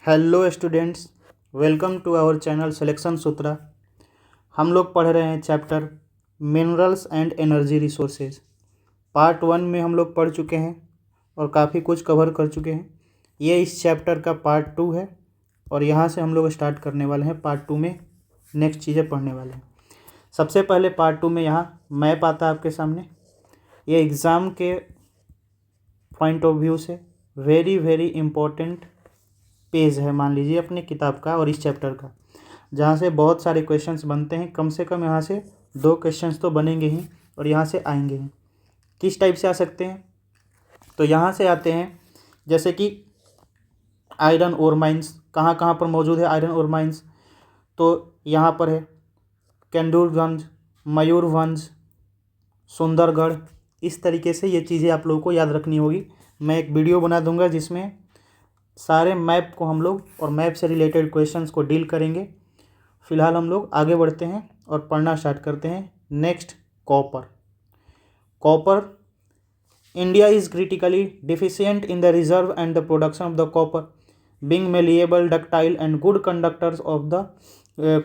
Hello students, welcome to our channel selection Sutra. हम लोग पढ़ रहे हैं chapter minerals and energy resources. Part 1 में हम लोग पढ़ चुके हैं और काफ़ी कुछ कवर कर चुके हैं। ये इस चैप्टर का पार्ट 2 है और यहाँ से हम लोग स्टार्ट करने वाले हैं। पार्ट 2 में नेक्स्ट चीज़ें पढ़ने वाले हैं। सबसे पहले पार्ट 2 में यहाँ मैप आता है आपके सामने। ये एग्ज़ाम के पॉइंट ऑफ व्यू से वेरी इम्पोर्टेंट पेज है, मान लीजिए अपने किताब का और इस चैप्टर का, जहाँ से बहुत सारे क्वेश्चंस बनते हैं। कम से कम यहाँ से 2 क्वेश्चंस तो बनेंगे ही और यहाँ से आएंगे ही। किस टाइप से आ सकते हैं? तो यहाँ से आते हैं जैसे कि आयरन ओर माइंस। कहाँ कहाँ पर मौजूद है आयरन ओर माइंस? तो यहाँ पर है केंदुरगंज, मयूरभंज, सुंदरगढ़। इस तरीके से ये चीज़ें आप लोगों को याद रखनी होगी। मैं एक वीडियो बना दूंगा जिसमें सारे मैप को हम लोग और मैप से रिलेटेड क्वेश्चंस को डील करेंगे। फिलहाल हम लोग आगे बढ़ते हैं और पढ़ना स्टार्ट करते हैं। Next, copper. India is critically deficient in the reserve and the production of the copper. Being malleable, ductile and good conductors of the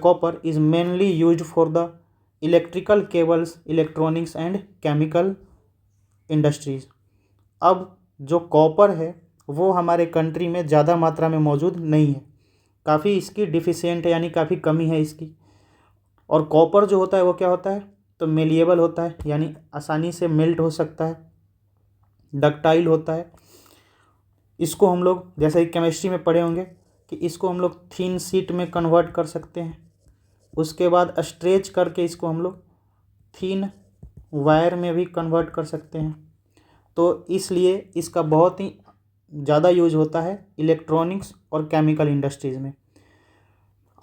copper is mainly used for the electrical cables, electronics and chemical industries। अब जो copper है वो हमारे country में ज़्यादा मात्रा में मौजूद नहीं है, काफ़ी इसकी डिफिशियंट है, यानी काफ़ी कमी है इसकी। और कॉपर जो होता है वो क्या होता है? तो मेलिएबल होता है, यानी आसानी से मेल्ट हो सकता है। डक्टाइल होता है, इसको हम लोग जैसे कि केमिस्ट्री में पढ़े होंगे कि इसको हम लोग थिन शीट में कन्वर्ट कर सकते हैं। उसके बाद स्ट्रेच करके इसको हम लोग थिन वायर में भी कन्वर्ट कर सकते हैं। तो इसलिए इसका बहुत ही ज़्यादा यूज होता है इलेक्ट्रॉनिक्स और केमिकल इंडस्ट्रीज़ में।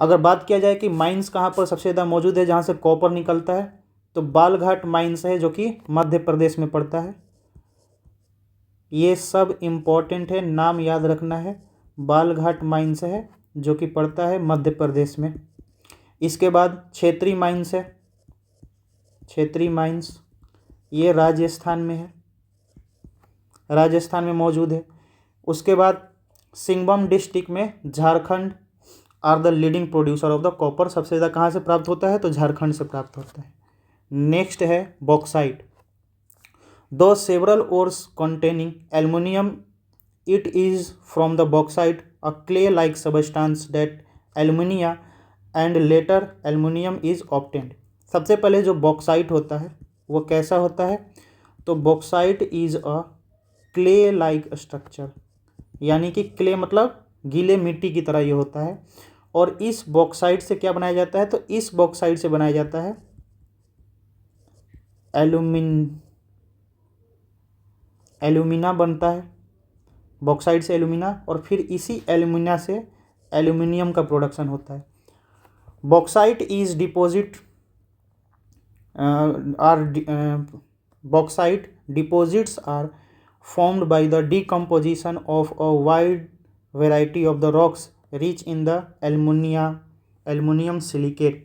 अगर बात किया जाए कि माइंस कहाँ पर सबसे ज़्यादा मौजूद है जहाँ से कॉपर निकलता है, तो बालघाट माइंस है जो कि मध्य प्रदेश में पड़ता है। ये सब इम्पोर्टेंट है, नाम याद रखना है। बालघाट माइंस है जो कि पड़ता है मध्य प्रदेश में। इसके बाद क्षेत्री माइंस है। क्षेत्री माइंस ये राजस्थान में है, राजस्थान में मौजूद है। उसके बाद सिंगभूम डिस्ट्रिक्ट में Jharkhand are the leading producer of the copper. सबसे ज़्यादा कहाँ से प्राप्त होता है? तो झारखंड से प्राप्त होता है। नेक्स्ट है बॉक्साइट। दो several ores containing aluminium, it is from the bauxite, a clay-like substance that alumina and later aluminium is obtained। सबसे पहले जो बॉक्साइट होता है वो कैसा होता है? तो bauxite is a clay like structure, यानी कि क्ले मतलब गीले मिट्टी की तरह ये होता है। और इस बॉक्साइट से क्या बनाया जाता है? तो इस बॉक्साइट से बनाया जाता है एल्यूमिना बनता है। बॉक्साइट से एल्यूमिना, और फिर इसी एल्यूमिना से एल्यूमिनियम का प्रोडक्शन होता है। Bauxite is deposit bauxite deposits are formed by the decomposition of a wide variety of the rocks rich in the aluminum silicate।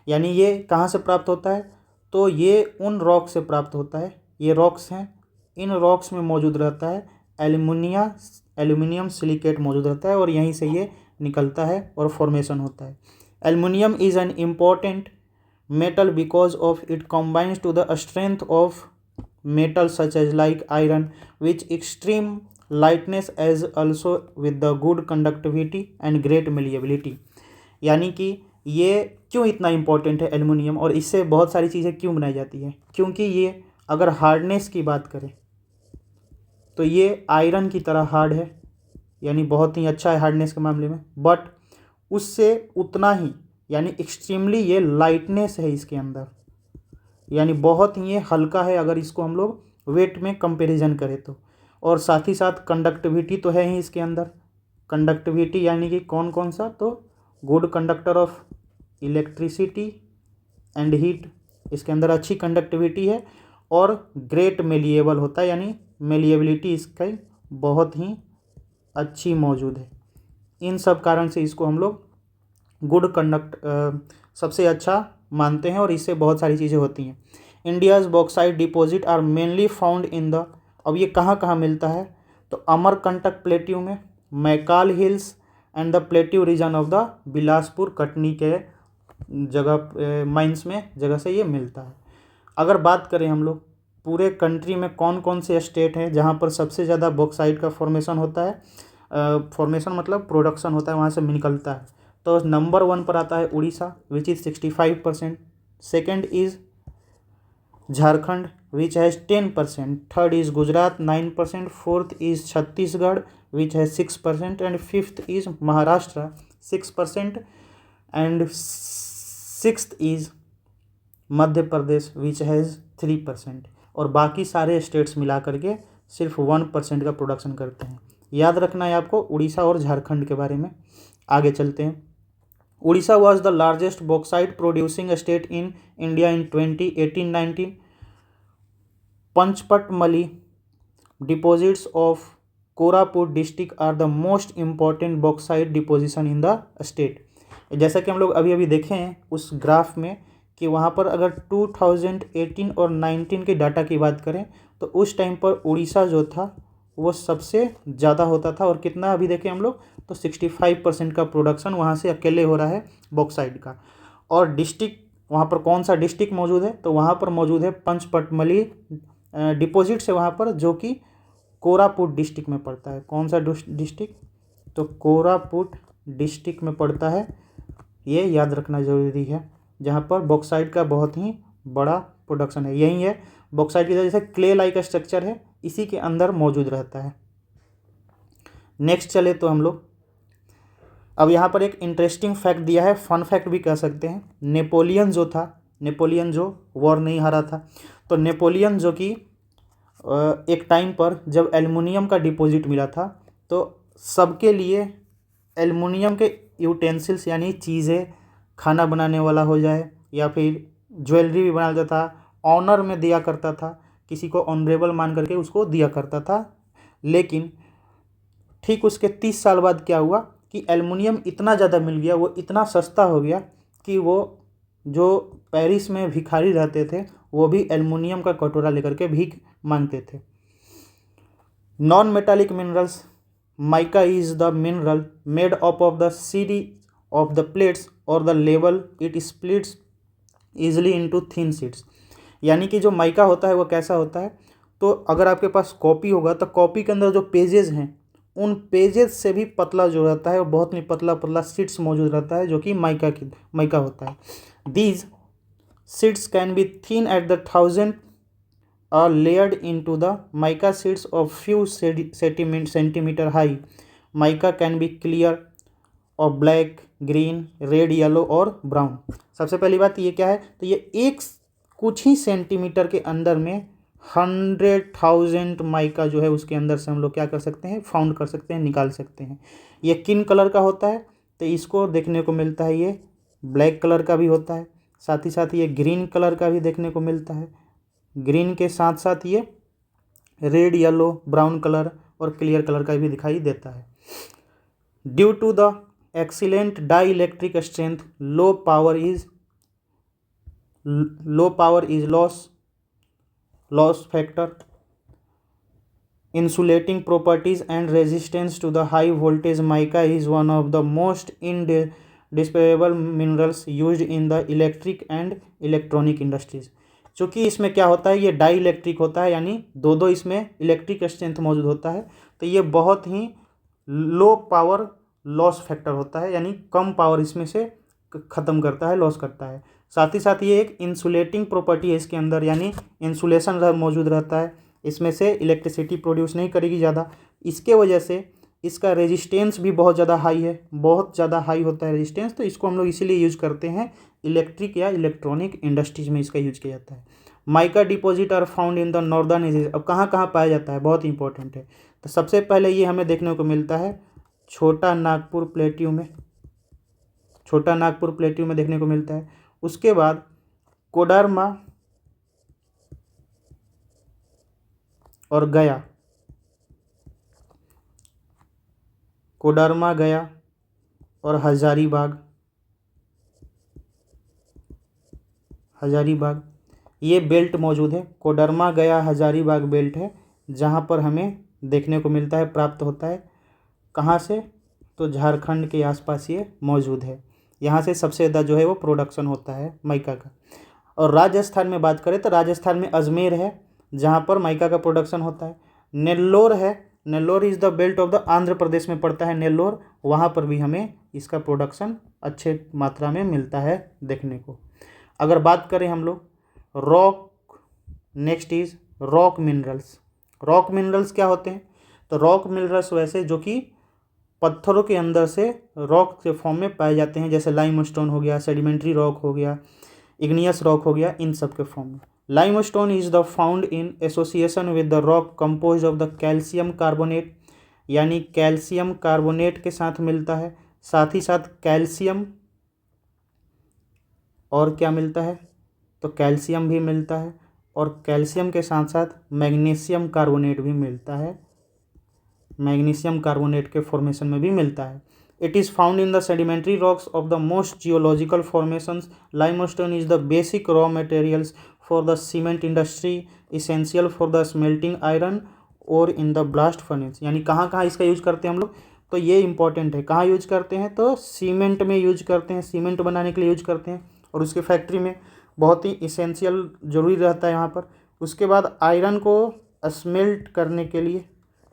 यानी ये कहाँ से प्राप्त होता है? तो ये उन रॉक से प्राप्त होता है। ये रॉक्स हैं, इन रॉक्स में मौजूद रहता है एल्यूमिनियम सिलिकेट मौजूद रहता है और यहीं से ये निकलता है और फॉर्मेशन होता है। Aluminium is an important metal because of it combines to the strength of metal such as like iron which extreme lightness as also with the good conductivity and great malleability। यानी कि ये क्यों इतना important है aluminium, और इससे बहुत सारी चीज़ें क्यों बनाई जाती हैं? क्योंकि ये अगर हार्डनेस की बात करें तो ये आयरन की तरह हार्ड है, यानी बहुत ही अच्छा है हार्डनेस के मामले में। बट उससे उतना ही यानी एक्सट्रीमली ये लाइटनेस है इसके अंदर, यानी बहुत ही ये हल्का है अगर इसको हम लोग वेट में कंपैरिजन करें तो। और साथ ही साथ कंडक्टिविटी तो है ही इसके अंदर। कंडक्टिविटी यानी कि कौन कौन सा? तो good conductor of electricity and heat, इसके अंदर अच्छी कंडक्टिविटी है। और ग्रेट मेलिएबल होता है, यानी मेलिएबिलिटी इसका बहुत ही अच्छी मौजूद है। इन सब कारण से इसको हम लोग गुड सबसे अच्छा मानते हैं और इससे बहुत सारी चीज़ें होती हैं। India's bauxite deposit are mainly found in the, अब ये कहाँ कहाँ मिलता है? तो अमरकंटक प्लेट्यू में, Maikal hills, and the plateau region of the Bilaspur Katni के जगह माइंस में जगह से ये मिलता है। अगर बात करें हम लोग पूरे कंट्री में कौन कौन से स्टेट हैं जहाँ पर सबसे ज़्यादा बॉक्साइट का फॉर्मेशन होता है, फॉर्मेशन मतलब प्रोडक्शन होता है, वहाँ से निकलता है, तो नंबर 1 पर आता है Orissa which is 65%, second is Jharkhand which has 10%, third is Gujarat 9%, fourth is Chhattisgarh which has 6%, and fifth is Maharashtra 6%, and sixth is Madhya Pradesh which has 3%, और बाकी सारे स्टेट्स मिला करके सिर्फ 1% का प्रोडक्शन करते हैं। याद रखना है आपको उड़ीसा और झारखंड के बारे में। आगे चलते हैं। Orissa was the largest bauxite producing state in India in 2018-19। Panchpatmali deposits of Koraput district are the most important bauxite deposition in the state. जैसा कि हम लोग अभी अभी देखे हैं उस ग्राफ में कि वहाँ पर अगर 2018 और 19 के डाटा की बात करें तो उस टाइम पर उड़ीसा जो था वो सबसे ज़्यादा होता था, और कितना अभी देखें हम लोग तो 65% का प्रोडक्शन वहाँ से अकेले हो रहा है बॉक्साइट का। और डिस्ट्रिक्ट वहाँ पर कौन सा डिस्ट्रिक्ट मौजूद है, तो वहाँ पर मौजूद है पंचपटमली डिपॉजिट्स है वहाँ पर, जो कि कोरापुट डिस्ट्रिक्ट में पड़ता है। कौन सा डिस्ट्रिक्ट, तो कोरापुट डिस्ट्रिक्ट में पड़ता है, ये याद रखना ज़रूरी है, जहाँ पर बॉक्साइट का बहुत ही बड़ा प्रोडक्शन है। यही है बॉक्साइट की जैसे क्ले लाइक स्ट्रक्चर है, इसी के अंदर मौजूद रहता है। नेक्स्ट चले तो हम लोग अब यहाँ पर एक इंटरेस्टिंग फैक्ट दिया है, फन फैक्ट भी कह सकते हैं। नेपोलियन जो था, नेपोलियन जो वॉर नहीं हारा था, तो नेपोलियन जो कि एक टाइम पर जब एल्युमिनियम का डिपॉजिट मिला था तो सबके लिए एल्युमिनियम के यूटेंसिल्स यानी चीज़ें, खाना बनाने वाला हो जाए या फिर ज्वेलरी भी बना देता था, ऑनर में दिया करता था, किसी को ऑनरेबल मान करके उसको दिया करता था। लेकिन ठीक उसके 30 साल बाद क्या हुआ कि एल्युमिनियम इतना ज़्यादा मिल गया, वो इतना सस्ता हो गया कि वो जो पेरिस में भिखारी रहते थे वो भी एल्युमिनियम का कटोरा लेकर के भीख मांगते थे। Non metallic minerals, mica is the mineral made up of the series of the plates और the level it splits easily into thin sheets. यानी कि जो माइका होता है वो कैसा होता है, तो अगर आपके पास कॉपी होगा तो कॉपी के अंदर जो पेजेस हैं उन पेजेस से भी पतला जो रहता है वो बहुत ही पतला पतला शीट्स मौजूद रहता है, जो कि माइका होता है। These sheets can be thin at the 1000 are layered into the mica sheets of few centimeter high. Mica can be clear और ब्लैक, ग्रीन, रेड, येलो और ब्राउन। सबसे पहली बात ये क्या है, तो ये एक कुछ ही सेंटीमीटर के अंदर में 100,000 माइका जो है उसके अंदर से हम लोग क्या कर सकते हैं, फाउंड कर सकते हैं, निकाल सकते हैं। ये किन कलर का होता है, तो इसको देखने को मिलता है ये ब्लैक कलर का भी होता है, साथ ही साथ ये ग्रीन कलर का भी देखने को मिलता है, ग्रीन के साथ साथ ये रेड, येलो, ब्राउन कलर और क्लियर कलर का भी दिखाई देता है। Due to the excellent dielectric strength, low power is loss factor, insulating properties and resistance to the high voltage, mica is one of the most indispensable minerals used in the electric and electronic industries। चूँकि इसमें क्या होता है, ये die electric होता है, यानी दो इसमें इलेक्ट्रिक स्ट्रेंथ मौजूद होता है, तो ये बहुत ही लो पावर लॉस फैक्टर होता है, यानी कम पावर इसमें से ख़त्म करता है, लॉस करता है। साथ ही साथ ये एक इंसुलेटिंग प्रॉपर्टी है इसके अंदर, यानी इंसुलेशन मौजूद रहता है, इसमें से इलेक्ट्रिसिटी प्रोड्यूस नहीं करेगी ज़्यादा। इसके वजह से इसका रेजिस्टेंस भी बहुत ज़्यादा हाई है, बहुत ज़्यादा हाई होता है रेजिस्टेंस, तो इसको हम लोग इसीलिए यूज़ करते हैं इलेक्ट्रिक या इलेक्ट्रॉनिक इंडस्ट्रीज में इसका यूज किया जाता है। Mica deposit are found in the northern area. अब कहाँ कहाँ पाया जाता है, बहुत इंपॉर्टेंट है। तो सबसे पहले ये हमें देखने को मिलता है छोटा नागपुर प्लेट्यू में, छोटा नागपुर प्लेट्यू में देखने को मिलता है। उसके बाद कोडरमा और गया, कोडरमा, गया और हजारीबाग, ये बेल्ट मौजूद है। कोडरमा, गया, हजारीबाग बेल्ट है जहाँ पर हमें देखने को मिलता है, प्राप्त होता है। कहाँ से, तो झारखंड के आसपास ये मौजूद है। यहाँ से सबसे ज़्यादा जो है वो प्रोडक्शन होता है माइका का। और राजस्थान में बात करें तो राजस्थान में अजमेर है जहाँ पर माइका का प्रोडक्शन होता है। नेल्लोर है, Nellore is the belt of the Andhra Pradesh में पड़ता है नेल्लोर, वहाँ पर भी हमें इसका प्रोडक्शन अच्छे मात्रा में मिलता है देखने को। अगर बात करें हम लोग rock, next is rock minerals. Rock minerals क्या होते हैं? तो रॉक मिनरल्स वैसे जो कि पत्थरों के अंदर से रॉक के फॉर्म में पाए जाते हैं, जैसे लाइमस्टोन हो गया, सेडिमेंट्री रॉक हो गया, इग्नियस रॉक हो गया, इन सब के फॉर्म में। Limestone is the found in association with the rock compose of the calcium carbonate, यानी कैल्शियम कार्बोनेट के साथ मिलता है। साथ ही साथ कैल्शियम और क्या मिलता है? तो कैल्शियम भी मिलता है और कैल्शियम के साथ साथ मैग्नीशियम कार्बोनेट भी मिलता है, मैग्नीशियम कार्बोनेट के फॉर्मेशन में भी मिलता है। It is found in the sedimentary rocks of the most geological formations. Limestone is the basic raw materials for the cement industry, essential for the smelting iron और इन the blast furnace. यानी कहाँ कहाँ इसका use करते हैं हम लोग? तो ये इंपॉर्टेंट है, कहाँ यूज करते हैं? तो सीमेंट में यूज करते हैं, सीमेंट बनाने के लिए यूज करते हैं और उसके फैक्ट्री में बहुत ही इसेंशियल ज़रूरी रहता है यहाँ पर। उसके बाद आयरन को स्मेल्ट करने के लिए,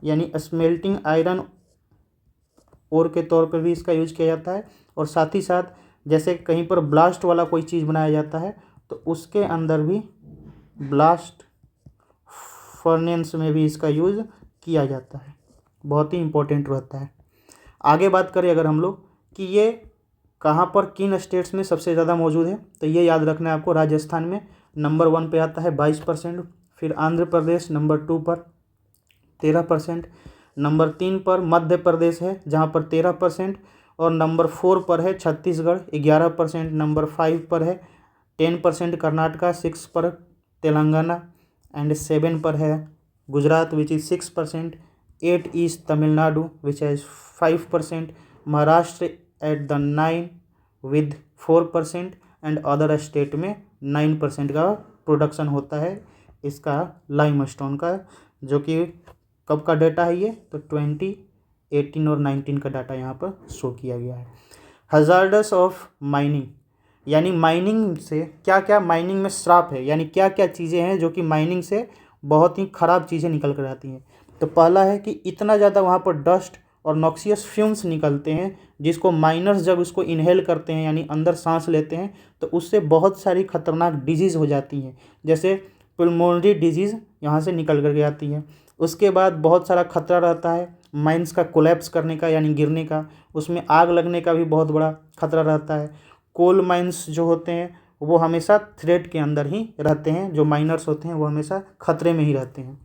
यानी स्मेल्टिंग आयरन ओर के तौर पर भी इसका यूज किया जाता है। और साथ ही साथ जैसे कहीं पर ब्लास्ट वाला कोई चीज़ बनाया जाता है तो उसके अंदर भी ब्लास्ट फर्नेस में भी इसका यूज किया जाता है, बहुत ही इम्पोर्टेंट रहता है। आगे बात करें अगर हम लोग कि ये कहाँ पर किन स्टेट्स में सबसे ज़्यादा मौजूद है, तो ये याद रखना है आपको। राजस्थान में नंबर 1 पे आता है 22%, फिर आंध्र प्रदेश नंबर 2 पर 13%, नंबर 3 पर मध्य प्रदेश है जहाँ पर 13%, और नंबर 4 पर है छत्तीसगढ़ 11%, नंबर 5 पर है 10% कर्नाटका, 6 पर तेलंगाना एंड 7 पर है Gujarat which is 6%, 8 is Tamil Nadu which has 5%, Maharashtra at the 9 with 4% and other state में 9% का प्रोडक्शन होता है इसका लाइमस्टोन का, जो कि कब का डाटा है ये? तो 2018 और 19 का डाटा यहाँ पर शो किया गया है। हजार्डस ऑफ माइनिंग, यानी माइनिंग से क्या क्या माइनिंग में श्राप है, यानी क्या क्या चीज़ें हैं जो कि माइनिंग से बहुत ही ख़राब चीज़ें निकल कर आती हैं। तो पहला है कि इतना ज़्यादा वहाँ पर डस्ट और नॉक्सियस फ्यूम्स निकलते हैं जिसको माइनर्स जब उसको इनहेल करते हैं यानी अंदर सांस लेते हैं तो उससे बहुत सारी खतरनाक डिजीज़ हो जाती हैं, जैसे पुल्मोनरी डिजीज़ यहाँ से निकल कर के आती है। उसके बाद बहुत सारा खतरा रहता है माइंस का कोलैप्स करने का, यानी गिरने का, उसमें आग लगने का भी बहुत बड़ा खतरा रहता है। कोल माइंस जो होते हैं वो हमेशा थ्रेट के अंदर ही रहते हैं, जो माइनर्स होते हैं वो हमेशा खतरे में ही रहते हैं।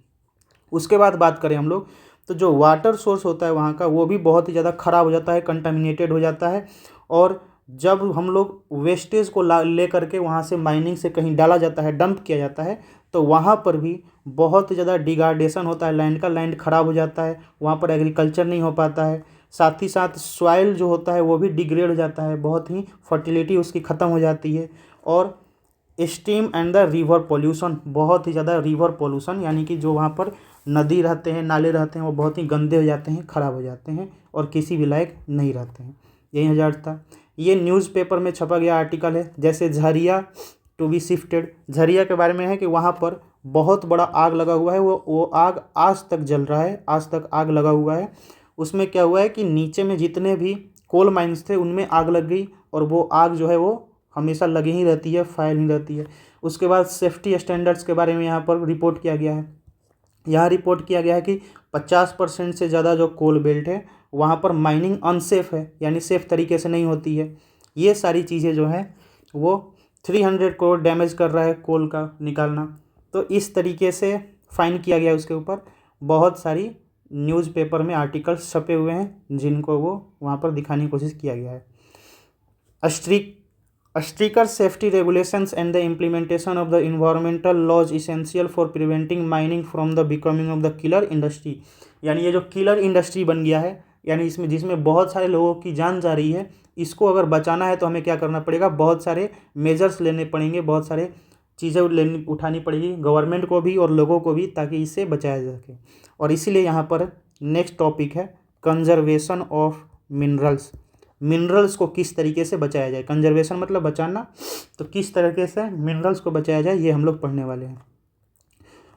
उसके बाद बात करें हम लोग तो जो वाटर सोर्स होता है वहाँ का वो भी बहुत ही ज़्यादा ख़राब हो जाता है, कंटामिनेटेड हो जाता है। और जब हम लोग वेस्टेज को ले करके वहाँ से माइनिंग से कहीं डाला जाता है, डंप किया जाता है, तो वहाँ पर भी बहुत ही ज़्यादा डिग्रेडेशन होता है लैंड का, लैंड ख़राब हो जाता है, वहाँ पर एग्रीकल्चर नहीं हो पाता है। साथ ही साथ सॉइल जो होता है वो भी डिग्रेड हो जाता है, बहुत ही फर्टिलिटी उसकी ख़त्म हो जाती है। और steam and the river pollution, बहुत ही ज़्यादा रिवर पोल्यूशन, यानी कि जो वहाँ पर नदी रहते हैं, नाले रहते हैं, वो बहुत ही गंदे हो जाते हैं, ख़राब हो जाते हैं और किसी भी लायक नहीं रहते हैं। यही हजार था। ये न्यूज़पेपर में छपा गया आर्टिकल है। जैसे Jharia to be shifted, Jharia के बारे में है कि वहाँ पर बहुत बड़ा आग लगा हुआ है, वो आग आज तक जल रहा है, आज तक आग लगा हुआ है। उसमें क्या हुआ है कि नीचे में जितने भी कोल माइंस थे उनमें आग लग गई और वो आग जो है वो हमेशा लगी ही रहती है, फायर ही रहती है। उसके बाद सेफ्टी स्टैंडर्ड्स के बारे में यहाँ पर रिपोर्ट किया गया है। यहाँ रिपोर्ट किया गया है कि 50% से ज़्यादा जो कोल बेल्ट है वहाँ पर माइनिंग अनसेफ है, यानी सेफ़ तरीके से नहीं होती है। ये सारी चीज़ें जो हैं वो 300 करोड़ डैमेज कर रहा है कोल का निकालना। तो इस तरीके से फाइन किया गया उसके ऊपर। बहुत सारी न्यूज़पेपर में आर्टिकल्स छपे हुए हैं जिनको वो वहाँ पर दिखाने की कोशिश किया गया है। Stricter safety regulations and the implementation of the environmental laws essential for preventing mining from the becoming of the killer industry, यानी ये जो किलर इंडस्ट्री बन गया है, यानी इसमें जिसमें बहुत सारे लोगों की जान जा रही है, इसको अगर बचाना है तो हमें क्या करना पड़ेगा? बहुत सारे मेजर्स लेने पड़ेंगे, बहुत सारे चीज़ें उठानी पड़ेगी गवर्नमेंट को भी और लोगों को भी, ताकि इससे बचाया जा सके। और इसीलिए यहाँ पर नेक्स्ट टॉपिक है कंजर्वेशन ऑफ मिनरल्स को किस तरीके से बचाया जाए, कंजर्वेशन मतलब बचाना, तो किस तरीके से मिनरल्स को बचाया जाए ये हम लोग पढ़ने वाले हैं।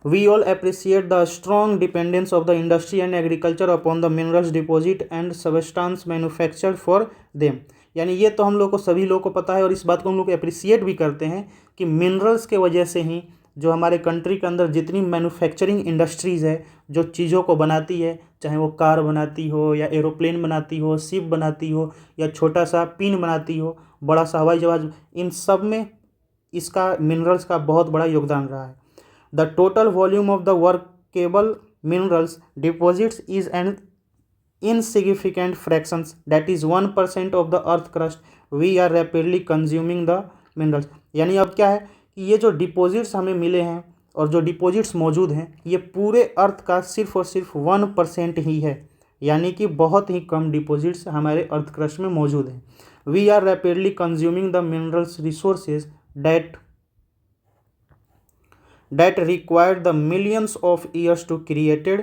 We all appreciate the strong dependence of the industry and agriculture upon the minerals deposit and substance manufactured for them. यानी ये तो हम लोग को, सभी लोग को पता है और इस बात को हम लोग अप्रिशिएट भी करते हैं कि मिनरल्स के वजह से ही जो हमारे कंट्री के अंदर जितनी मैन्युफैक्चरिंग इंडस्ट्रीज़ है, जो चीज़ों को बनाती है, चाहे वो कार बनाती हो या एरोप्लेन बनाती हो, शिप बनाती हो या छोटा सा पिन बनाती हो, बड़ा सा हवाई जहाज, इन सब में इसका मिनरल्स का बहुत बड़ा योगदान रहा है। The total volume of the workable minerals deposits is an insignificant fractions, that is 1% of the earth crust. We are rapidly consuming the minerals। यानी अब क्या है कि ये जो डिपॉजिट्स हमें मिले हैं और जो डिपॉजिट्स मौजूद हैं, ये पूरे अर्थ का सिर्फ और सिर्फ 1% ही है, यानी कि बहुत ही कम डिपॉजिट्स हमारे अर्थ क्रस्ट में मौजूद हैं। We are rapidly consuming the minerals resources that required the millions of years to created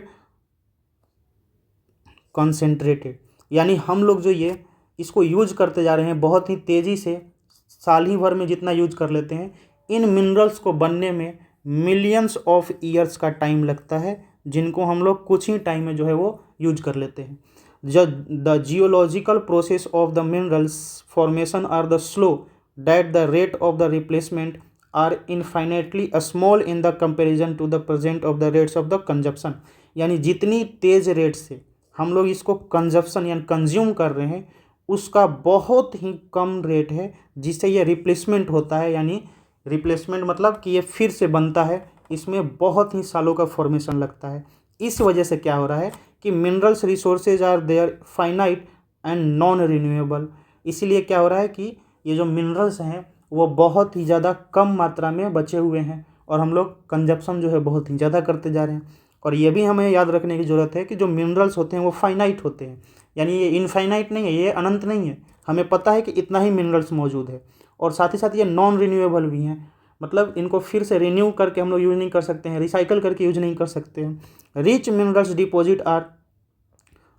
concentrated। यानी हम लोग जो ये इसको यूज करते जा रहे हैं बहुत ही तेज़ी से, साल ही भर में जितना यूज कर लेते हैं, इन मिनरल्स को बनने में मिलियंस ऑफ ईयर्स का टाइम लगता है, जिनको हम लोग कुछ ही टाइम में जो है वो यूज कर लेते हैं। The geological process of the minerals formation are the slow that the rate of the replacement are infinitely small in the comparison to the present of the rates of the consumption. यानी जितनी तेज rate से हम लोग इसको consumption यानी consume कर रहे हैं, उसका बहुत ही कम रेट है जिससे ये रिप्लेसमेंट होता है। यानी रिप्लेसमेंट मतलब कि ये फिर से बनता है, इसमें बहुत ही सालों का फॉर्मेशन लगता है। इस वजह से क्या हो रहा है कि minerals resources are there finite and non renewable. इसीलिए क्या हो रहा है कि ये जो मिनरल्स हैं वो बहुत ही ज़्यादा कम मात्रा में बचे हुए हैं और हम लोग कंजप्शन जो है बहुत ही ज़्यादा करते जा रहे हैं। और ये भी हमें याद रखने की ज़रूरत है कि जो मिनरल्स होते हैं वो फाइनाइट होते हैं, यानी ये इनफाइनाइट नहीं है, ये अनंत नहीं है। हमें पता है कि इतना ही मिनरल्स मौजूद है और साथ ही साथ ये नॉन रिन्यूएबल भी हैं, मतलब इनको फिर से रिन्यू करके हम लोग यूज नहीं कर सकते हैं, रिसाइकल करके यूज नहीं कर सकते हैं। Rich minerals deposit are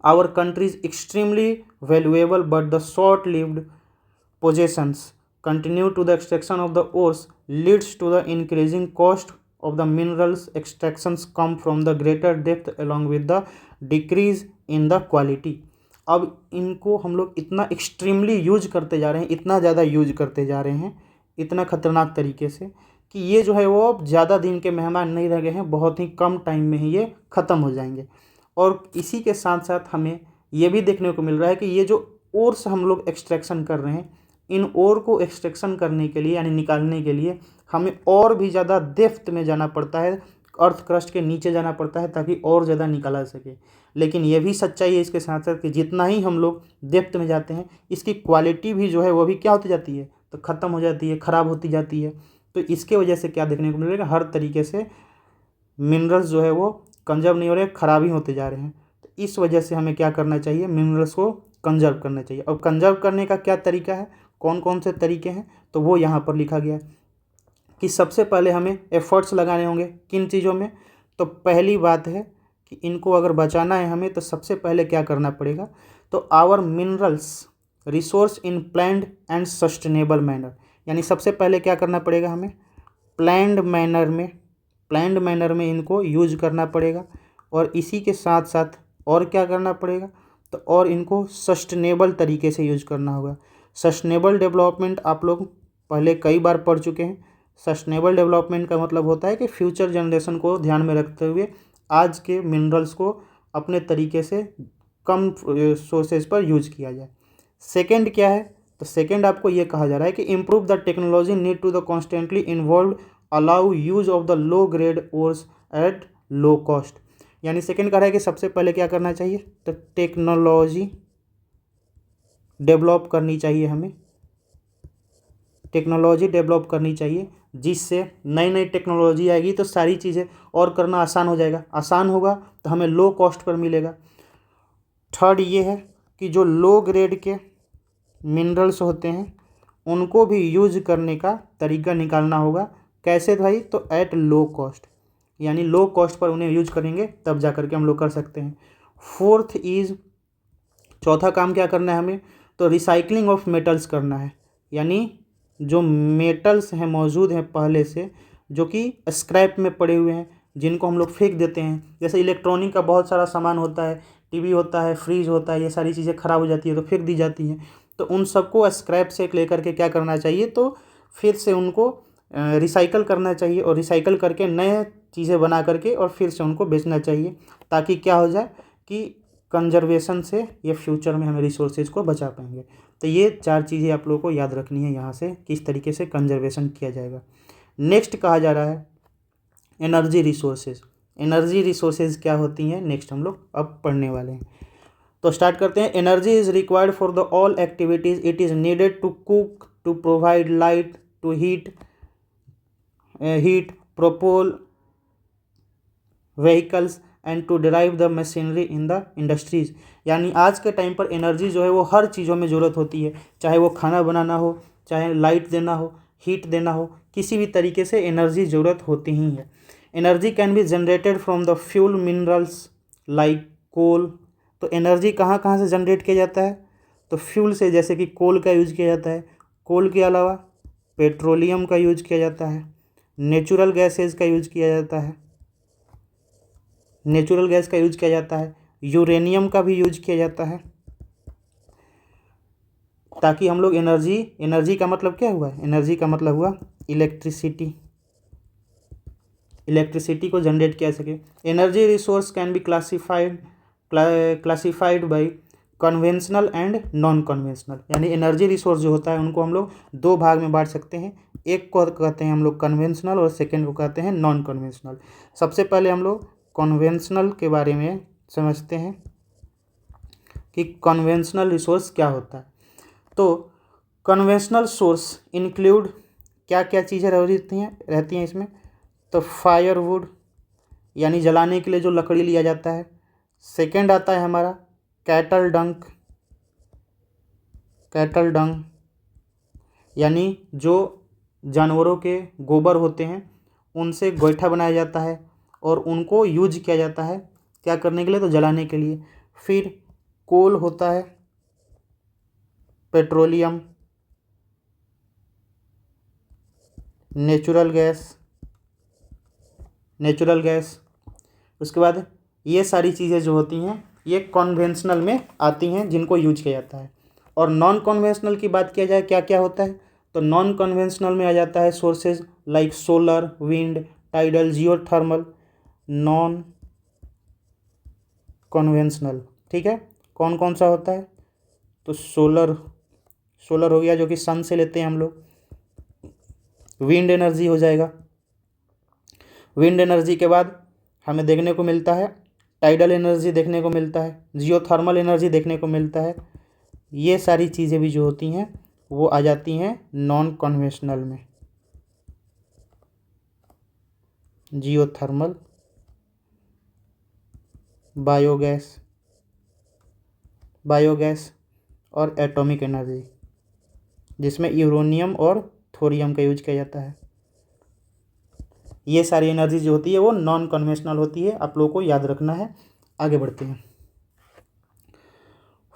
our country's extremely valuable but the short lived possessions continue to the extraction of the ores leads to the increasing cost of the minerals extractions come from the greater depth along with the decrease in the quality। अब इनको हम लोग इतना extremely use करते जा रहे हैं, इतना ज़्यादा यूज करते जा रहे हैं, इतना ख़तरनाक तरीके से कि ये जो है वो अब ज़्यादा दिन के मेहमान नहीं रह गए हैं, बहुत ही कम टाइम में ही ये ख़त्म हो जाएंगे। और इसी के साथ साथ हमें ये भी देखने को मिल रहा है कि ये जो ओर्स हम लोग एक्सट्रैक्शन कर रहे हैं, इन ओर को एक्सट्रैक्शन करने के लिए यानी निकालने के लिए हमें और भी ज़्यादा डेप्थ में जाना पड़ता है, अर्थ क्रस्ट के नीचे जाना पड़ता है ताकि और ज़्यादा निकाला सके। लेकिन ये भी सच्चाई है इसके साथ साथ कि जितना ही हम लोग डेप्थ में जाते हैं, इसकी क्वालिटी भी जो है वो भी क्या होती जाती है, तो ख़त्म हो जाती है, ख़राब होती जाती है। तो इसके वजह से क्या देखने को मिलेगा, हर तरीके से मिनरल्स जो है वो कंजर्व नहीं हो रहे, ख़राब ही होते जा रहे हैं। तो इस वजह से हमें क्या करना चाहिए, मिनरल्स को कंजर्व करना चाहिए। अब कंजर्व करने का क्या तरीका है, कौन कौन से तरीके हैं, तो वो यहाँ पर लिखा गया है कि सबसे पहले हमें एफर्ट्स लगाने होंगे किन चीज़ों में। तो पहली बात है कि इनको अगर बचाना है हमें, तो सबसे पहले क्या करना पड़ेगा, तो our minerals resource in planned and sustainable manner. यानी सबसे पहले क्या करना पड़ेगा, हमें प्लान्ड मैनर में इनको यूज करना पड़ेगा। और इसी के साथ साथ और क्या करना पड़ेगा, तो और इनको सस्टेनेबल तरीके से यूज करना होगा। सस्टेनेबल डेवलपमेंट आप लोग पहले कई बार पढ़ चुके हैं। सस्टेनेबल डेवलपमेंट का मतलब होता है कि फ्यूचर जनरेशन को ध्यान में रखते हुए आज के मिनरल्स को अपने तरीके से कम सोर्सेज पर यूज किया जाए। सेकंड क्या है, तो सेकंड आपको ये कहा जा रहा है कि improve the technology need to the constantly involve allow use of the low grade ores at low cost. यानी सेकंड कह रहा है कि सबसे पहले क्या करना चाहिए, तो टेक्नोलॉजी डेवलप करनी चाहिए, हमें टेक्नोलॉजी डेवलप करनी चाहिए, जिससे नई नई टेक्नोलॉजी आएगी तो सारी चीज़ें और करना आसान हो जाएगा, आसान होगा तो हमें लो कॉस्ट पर मिलेगा। थर्ड ये है कि जो लो ग्रेड के मिनरल्स होते हैं उनको भी यूज करने का तरीका निकालना होगा। कैसे भाई, तो एट लो कॉस्ट, यानी लो कॉस्ट पर उन्हें यूज करेंगे तब जा करके हम लोग कर सकते हैं। फोर्थ इज चौथा काम क्या करना है हमें, तो रिसाइकलिंग ऑफ मेटल्स करना है, यानी जो मेटल्स हैं मौजूद हैं पहले से, जो कि स्क्रैप में पड़े हुए हैं, जिनको हम लोग फेंक देते हैं। जैसे इलेक्ट्रॉनिक का बहुत सारा सामान होता है, टीवी होता है, फ्रिज होता है, ये सारी चीज़ें ख़राब हो जाती है तो फेंक दी जाती हैं। तो उन सबको स्क्रैप से लेकर के क्या करना चाहिए, तो फिर से उनको रिसाइकल करना चाहिए और रिसाइकल करके नए चीज़ें बना करके और फिर से उनको बेचना चाहिए, ताकि क्या हो जाए कि कंजर्वेशन से ये फ्यूचर में हमें रिसोर्सेज को बचा पाएंगे। तो ये 4 चीज़ें आप लोगों को याद रखनी है यहाँ से, किस तरीके से कंजर्वेशन किया जाएगा। नेक्स्ट कहा जा रहा है एनर्जी रिसोर्सेज। एनर्जी रिसोर्सेज क्या होती हैं, नेक्स्ट हम लोग अब पढ़ने वाले हैं। तो स्टार्ट करते हैं। Energy is required for the all activities, it is needed to cook, to provide light, to heat propel vehicles and to derive the machinery in the industries. यानी आज के टाइम पर एनर्जी जो है वो हर चीज़ों में ज़रूरत होती है, चाहे वो खाना बनाना हो, चाहे लाइट देना हो, हीट देना हो, किसी भी तरीके से एनर्जी ज़रूरत होती ही है। Energy can be generated from the fuel minerals like coal. तो एनर्जी कहाँ कहाँ से जनरेट किया जाता है, तो फ्यूल से, जैसे कि कोल का यूज किया जाता है, कोल के अलावा पेट्रोलियम का यूज किया जाता है, नेचुरल गैसेज का यूज किया जाता है, नेचुरल गैस का यूज किया जाता है, यूरेनियम का भी यूज किया जाता है, ताकि हम लोग एनर्जी का मतलब क्या हुआ, एनर्जी का मतलब हुआ इलेक्ट्रिसिटी को जनरेट किया सके। Energy resource can be classified by conventional and non conventional. यानी एनर्जी रिसोर्स जो होता है उनको हम लोग 2 भाग में बांट सकते हैं, एक को कहते हैं हम लोग कन्वेंशनल और सेकेंड को कहते हैं नॉन कन्वेंशनल। सबसे पहले हम लोग कन्वेंशनल के बारे में समझते हैं कि कन्वेंशनल रिसोर्स क्या होता है। तो कन्वेंशनल सोर्स इंक्लूड क्या क्या चीज़ें रहती हैं इसमें, तो फायरवुड, यानी जलाने के लिए जो लकड़ी लिया जाता है। सेकेंड आता है हमारा कैटल डंग, यानी जो जानवरों के गोबर होते हैं उनसे गोईठा बनाया जाता है और उनको यूज किया जाता है क्या करने के लिए, तो जलाने के लिए। फिर कोल होता है, पेट्रोलियम, नेचुरल गैस। उसके बाद ये सारी चीज़ें जो होती हैं ये कन्वेंशनल में आती हैं, जिनको यूज किया जाता है। और नॉन कन्वेंशनल की बात किया जाए क्या क्या होता है, तो नॉन कन्वेंशनल में आ जाता है sources like solar, wind, tidal, geothermal. Non conventional, ठीक है, कौन कौन सा होता है, तो सोलर हो गया जो कि सन से लेते हैं हम लोग। विंड एनर्जी हो जाएगा। विंड एनर्जी के बाद हमें देखने को मिलता है टाइडल एनर्जी देखने को मिलता है, जियोथर्मल एनर्जी देखने को मिलता है। ये सारी चीज़ें भी जो होती हैं वो आ जाती हैं नॉन कन्वेंशनल में। जियोथर्मल, बायोगैस और एटॉमिक एनर्जी, जिसमें यूरेनियम और थोरियम का यूज किया जाता है। ये सारी एनर्जी जो होती है वो नॉन कन्वेंशनल होती है, आप लोगों को याद रखना है। आगे बढ़ते हैं।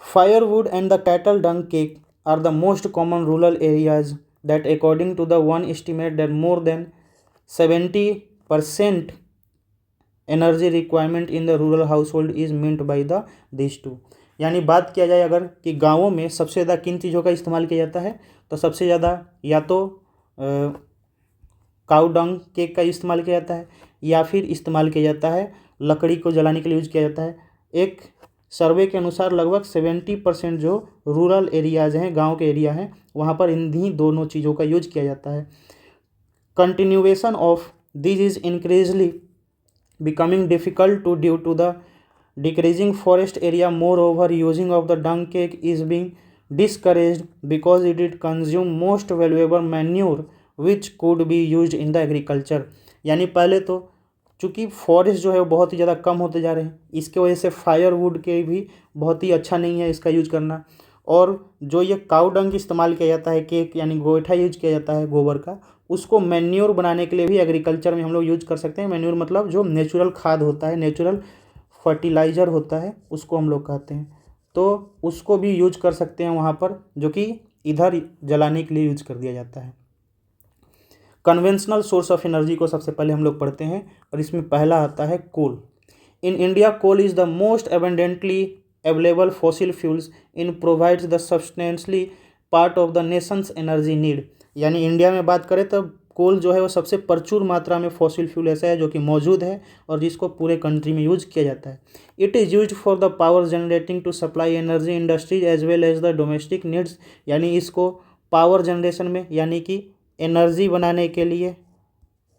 Firewood and the cattle dung cake are the most common rural areas that according to the one estimate that more than 70% energy requirement in the rural household is meet by the this two. यानी बात किया जाए अगर कि गाँवों में सबसे ज़्यादा किन चीज़ों का इस्तेमाल किया जाता है, तो सबसे ज़्यादा या तो काऊ डंग केक का इस्तेमाल किया जाता है या फिर इस्तेमाल किया जाता है लकड़ी को जलाने के लिए यूज किया जाता है। एक सर्वे के अनुसार लगभग 70% जो रूरल एरियाज हैं, गांव के एरिया हैं, वहाँ पर इन्हीं दोनों चीज़ों का यूज किया जाता है। Continuation of this is increasingly becoming difficult to due to the decreasing forest area. Moreover, using of the dung cake is being discouraged because it consume most valuable manure which could be used in the agriculture. यानी पहले तो चूँकि forest जो है वो बहुत ही ज़्यादा कम होते जा रहे हैं, इसके वजह से फायरवुड के भी बहुत ही अच्छा नहीं है इसका यूज करना। और जो ये काऊ डंग इस्तेमाल किया जाता है, केक यानी गोईठा यूज किया जाता है गोबर का, उसको मैन्योर बनाने के लिए भी एग्रीकल्चर में हम लोग यूज कर सकते हैं। मैन्योर मतलब जो नेचुरल खाद होता है, नेचुरल फर्टिलाइज़र होता है, उसको हम लोग कहते हैं। तो उसको भी यूज कर सकते हैं वहाँ पर, जो कि इधर जलाने के लिए यूज कर दिया जाता है। कन्वेंशनल सोर्स ऑफ एनर्जी को सबसे पहले हम लोग पढ़ते हैं, और इसमें पहला आता है coal. In India coal is the most abundantly available fossil fuels in provides the substantially part of the nation's energy need. यानी इंडिया में बात करें तो कोल जो है वो सबसे प्रचुर मात्रा में फॉसिल फ्यूल ऐसा है जो कि मौजूद है और जिसको पूरे कंट्री में यूज किया जाता है। It is use for the power generating to supply energy industries as well as the domestic needs. यानी इसको पावर जनरेशन में, यानी कि एनर्जी बनाने के लिए,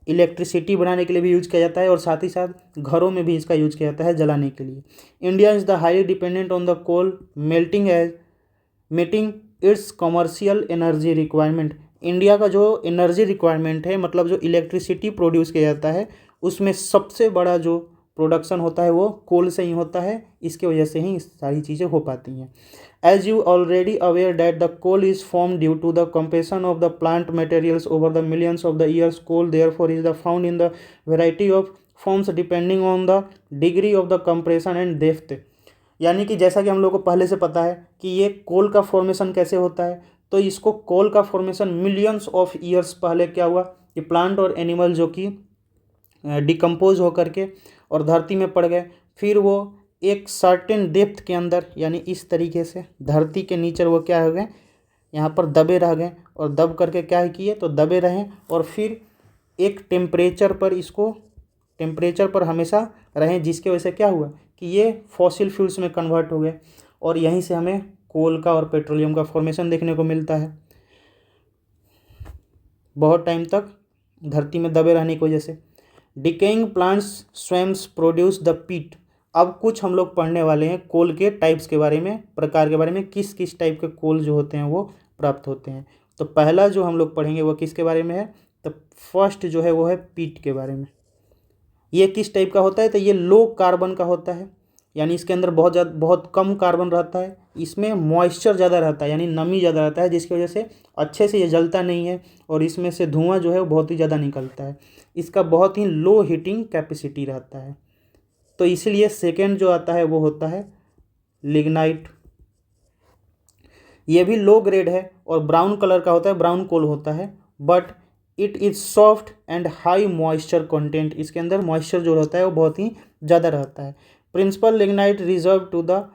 इलेक्ट्रिसिटी बनाने के लिए भी यूज किया जाता है, और साथ ही साथ घरों में भी इसका यूज किया जाता है जलाने के लिए। India is the highly dependent on the coal meeting its commercial energy requirement. India का जो एनर्जी रिक्वायरमेंट है, मतलब जो इलेक्ट्रिसिटी प्रोड्यूस किया जाता है, उसमें सबसे बड़ा जो प्रोडक्शन होता है वो कोल से ही होता है। इसके वजह से ही सारी चीज़ें हो पाती हैं। As you already aware that the coal is form due to the compression of the plant materials over the millions of the years. Coal therefore is the found in the variety of forms depending on the degree of the compression and depth. यानी कि जैसा कि हम लोग को पहले से पता है कि ये कोल का फॉर्मेशन कैसे होता है, तो इसको कोल का फॉर्मेशन मिलियंस ऑफ ईयर्स पहले क्या हुआ कि प्लांट और एनिमल जो कि डिकम्पोज होकर के और धरती में पड़ गए, फिर वो एक सर्टेन डेप्थ के अंदर, यानी इस तरीके से धरती के नीचे वो क्या हो गए, यहाँ पर दबे रह गए, और दब करके क्या किए तो दबे रहें, और फिर एक टेम्परेचर पर हमेशा रहें, जिसके वजह से क्या हुआ कि ये फॉसिल फ्यूल्स में कन्वर्ट हो गए, और यहीं से हमें कोल का और पेट्रोलियम का फॉर्मेशन देखने को मिलता है। बहुत टाइम तक धरती में दबे रहने की वजह से। डिकेइंग प्लांट्स स्वेम्स प्रोड्यूस द पीट। अब कुछ हम लोग पढ़ने वाले हैं कोल के टाइप्स के बारे में, प्रकार के बारे में, किस किस टाइप के कोल जो होते हैं वो प्राप्त होते हैं। तो पहला जो हम लोग पढ़ेंगे वो किसके बारे में है, तो फर्स्ट जो है वो है पीट के बारे में। ये किस टाइप का होता है, तो ये लो कार्बन का होता है, यानी इसके अंदर बहुत कम कार्बन रहता है, इसमें मॉइस्चर ज़्यादा रहता है, यानी नमी ज़्यादा रहता है, जिसकी वजह से अच्छे से ये जलता नहीं है, और इसमें से धुआं जो है वो बहुत ही ज़्यादा निकलता है। इसका बहुत ही लो हीटिंग कैपेसिटी रहता है। तो इसलिए सेकेंड जो आता है वो होता है लिग्नाइट। ये भी लो ग्रेड है और ब्राउन कलर का होता है, ब्राउन कोल होता है, but it is soft and high moisture content. इसके अंदर मॉइस्चर जो रहता है वो बहुत ही ज़्यादा रहता है। Principal lignite reserve to the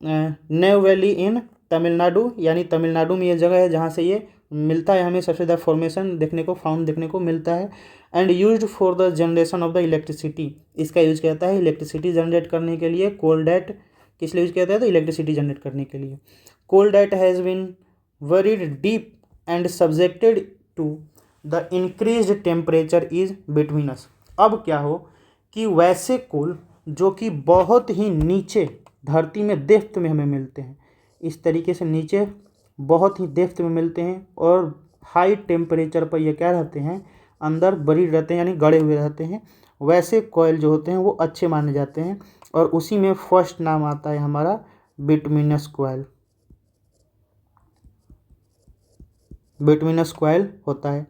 Neyveli in Tamil Nadu, यानी तमिलनाडु में ये जगह है जहाँ से ये मिलता है, हमें सबसे ज़्यादा फॉर्मेशन देखने को मिलता है। And used for the generation of the electricity. इसका यूज किया जाता है इलेक्ट्रिसिटी जनरेट करने के लिए। कोल डेट किस लिए यूज किया जाता है, तो इलेक्ट्रिसिटी जनरेट करने के लिए। Coal that has been buried deep and subjected to the increased temperature is between us. अब क्या हो कि वैसे कोल जो कि बहुत ही नीचे धरती में डेप्थ में हमें मिलते हैं, इस तरीके से नीचे बहुत ही डेप्थ में मिलते हैं, और हाई टेम्परेचर पर ये क्या रहते हैं, अंदर बरीड रहते हैं, यानी गड़े हुए रहते हैं। वैसे कोयल जो होते हैं वो अच्छे माने जाते हैं, और उसी में फर्स्ट नाम आता है हमारा बिटुमिनस कोयल। बिटुमिनस कोयल होता है।